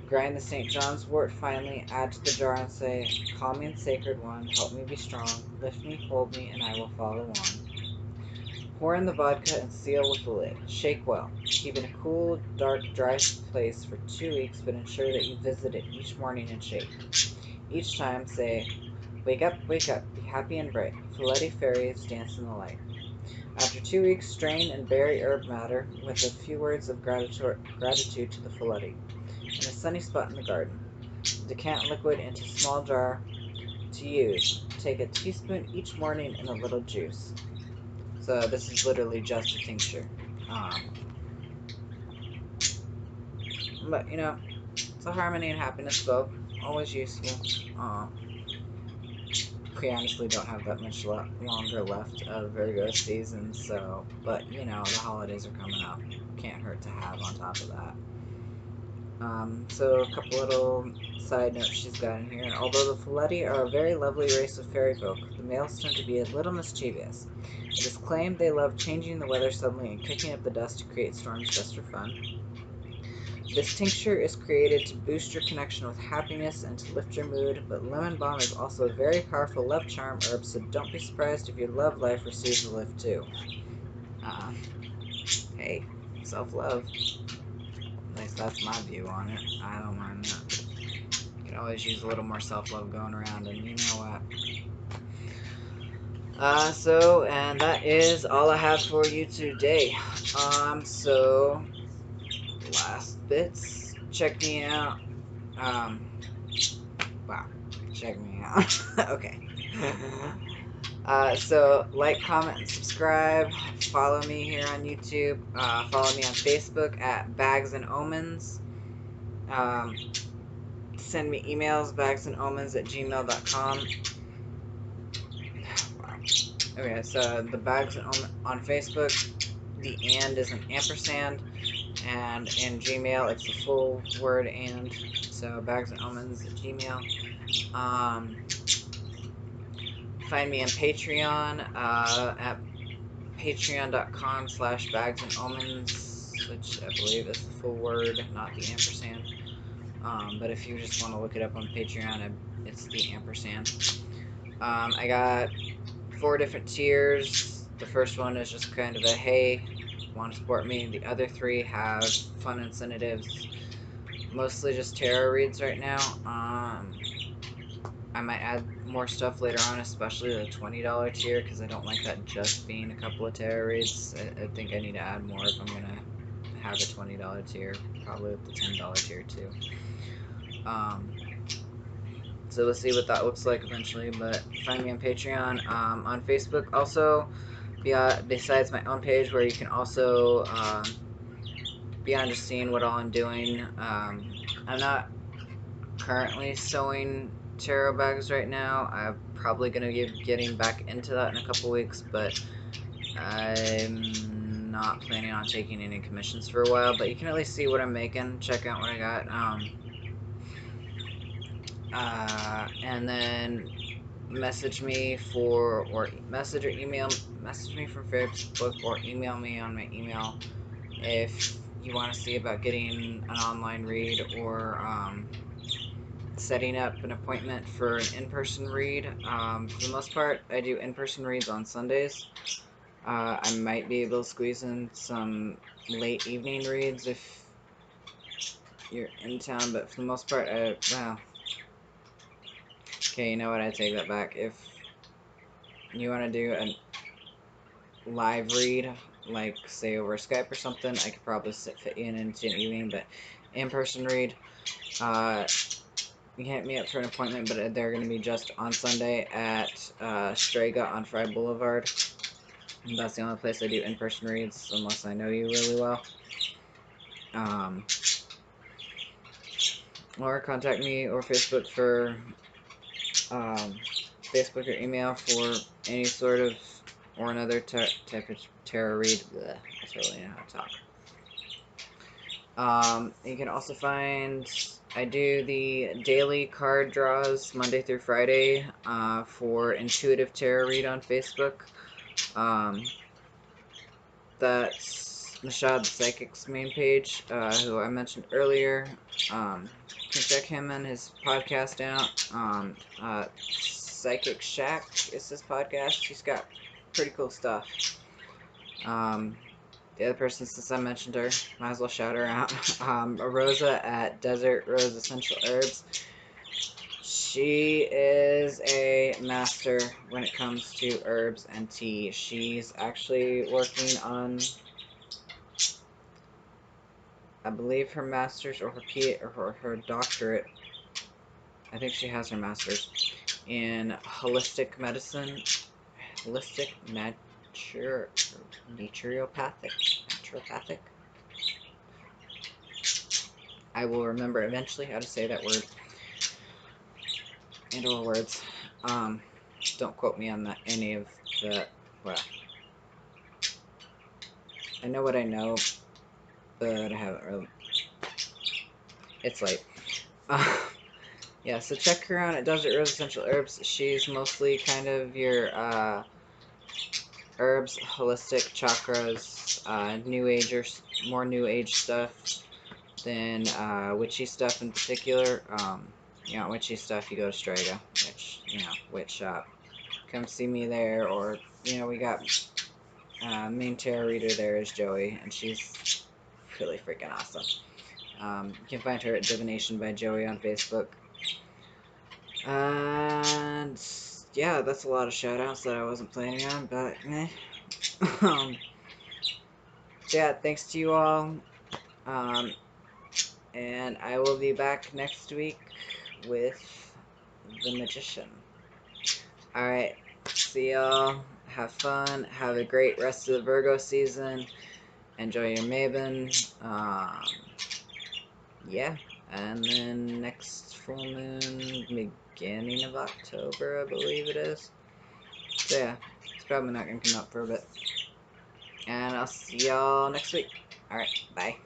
Grind the St. John's wort finely, add to the jar and say, call me in sacred one, help me be strong, lift me, hold me, and I will follow on. Pour in the vodka and seal with the lid. Shake well. Keep in a cool, dark, dry place for 2 weeks, but ensure that you visit it each morning and shake. Each time say, wake up, be happy and bright. Folletti fairies dance in the light. After 2 weeks, strain and bury herb matter with a few words of gratitude to the Folletti. In a sunny spot in the garden. Decant liquid into small jar to use. Take a teaspoon each morning in a little juice. So this is literally just a tincture. But, you know, it's a harmony and happiness spell. Always useful. We honestly don't have that much longer left of Virgo season, so, but, you know, the holidays are coming up. Can't hurt to have on top of that. So a couple little side notes she's got in here. Although the Folletti are a very lovely race of fairy folk, the males tend to be a little mischievous. It is claimed they love changing the weather suddenly and kicking up the dust to create storms just for fun. This tincture is created to boost your connection with happiness and to lift your mood, but lemon balm is also a very powerful love charm herb, so don't be surprised if your love life receives a lift too. Hey, self-love. At least that's my view on it. I don't mind that. You can always use a little more self-love going around, and you know what? And that is all I have for you today. So, last bits. Check me out. Wow. Check me out. Okay. So, like, comment, and subscribe. Follow me here on YouTube. Follow me on Facebook at Bags and Omens. Send me emails, bagsandomens@gmail.com. Wow. Okay, so the Bags and Omens on Facebook, the and is an ampersand, and in Gmail it's the full word and. So bagsandomens@gmail. Find me on Patreon at patreon.com/bagsandomens, which I believe is the full word, not the ampersand. But if you just want to look it up on Patreon, it's the ampersand. I got 4 different tiers. The first one is just kind of a, hey, want to support me? The other 3 have fun incentives. Mostly just tarot reads right now. I might add more stuff later on, especially the $20 tier, because I don't like that just being a couple of tarot reads. I think I need to add more if I'm going to have a $20 tier, probably with the $10 tier too. So we'll see what that looks like eventually, but find me on Patreon. On Facebook also, besides my own page, where you can also beyond just seeing what all I'm doing. I'm not currently sewing tarot bags right now. I'm probably going to be getting back into that in a couple weeks, but I'm not planning on taking any commissions for a while, but you can at least see what I'm making, check out what I got. And then message me from Facebook or email me on my email if you want to see about getting an online read or setting up an appointment for an in-person read. For the most part, I do in-person reads on Sundays. I might be able to squeeze in some late evening reads if you're in town, but for the most part, well, okay, you know what, I take that back. If you want to do a live read, like, say, over Skype or something, I could probably fit in into an evening, but in-person read, you can hit me up for an appointment, but they're going to be just on Sunday at Strega on Fry Boulevard. And that's the only place I do in-person reads, unless I know you really well. Or contact me or Facebook for Facebook or email for any sort of or another type of tarot read. Blech, I totally know how to talk. You can also find, I do the daily card draws Monday through Friday for Intuitive Tarot Read on Facebook. That's Mashad the Psychic's main page, who I mentioned earlier. You can check him and his podcast out. Psychic Shack is his podcast. He's got pretty cool stuff. The other person, since I mentioned her, might as well shout her out. Rosa at Desert Rose Essential Herbs. She is a master when it comes to herbs and tea. She's actually working on, I believe, her master's or her doctorate. I think she has her master's in holistic medicine, naturopathic. I will remember eventually how to say that word and or words. Don't quote me on any of the. Well, I know what I know, but I haven't really. It's late. Yeah, so check her out at Desert Rose Essential Herbs. She's mostly kind of your herbs, holistic chakras, new agers, more new age stuff than witchy stuff in particular. You know, witchy stuff, you go to Strega, witch shop. Come see me there, or, we got main tarot reader there is Joey, and she's really freaking awesome. You can find her at Divination by Joey on Facebook. And yeah, that's a lot of shoutouts that I wasn't planning on, but meh. Yeah, thanks to you all. And I will be back next week with the Magician. Alright, see y'all. Have fun. Have a great rest of the Virgo season. Enjoy your Mabon. Yeah, and then next full moon, beginning of October, I believe it is. So yeah, it's probably not going to come up for a bit. And I'll see y'all next week. Alright, bye.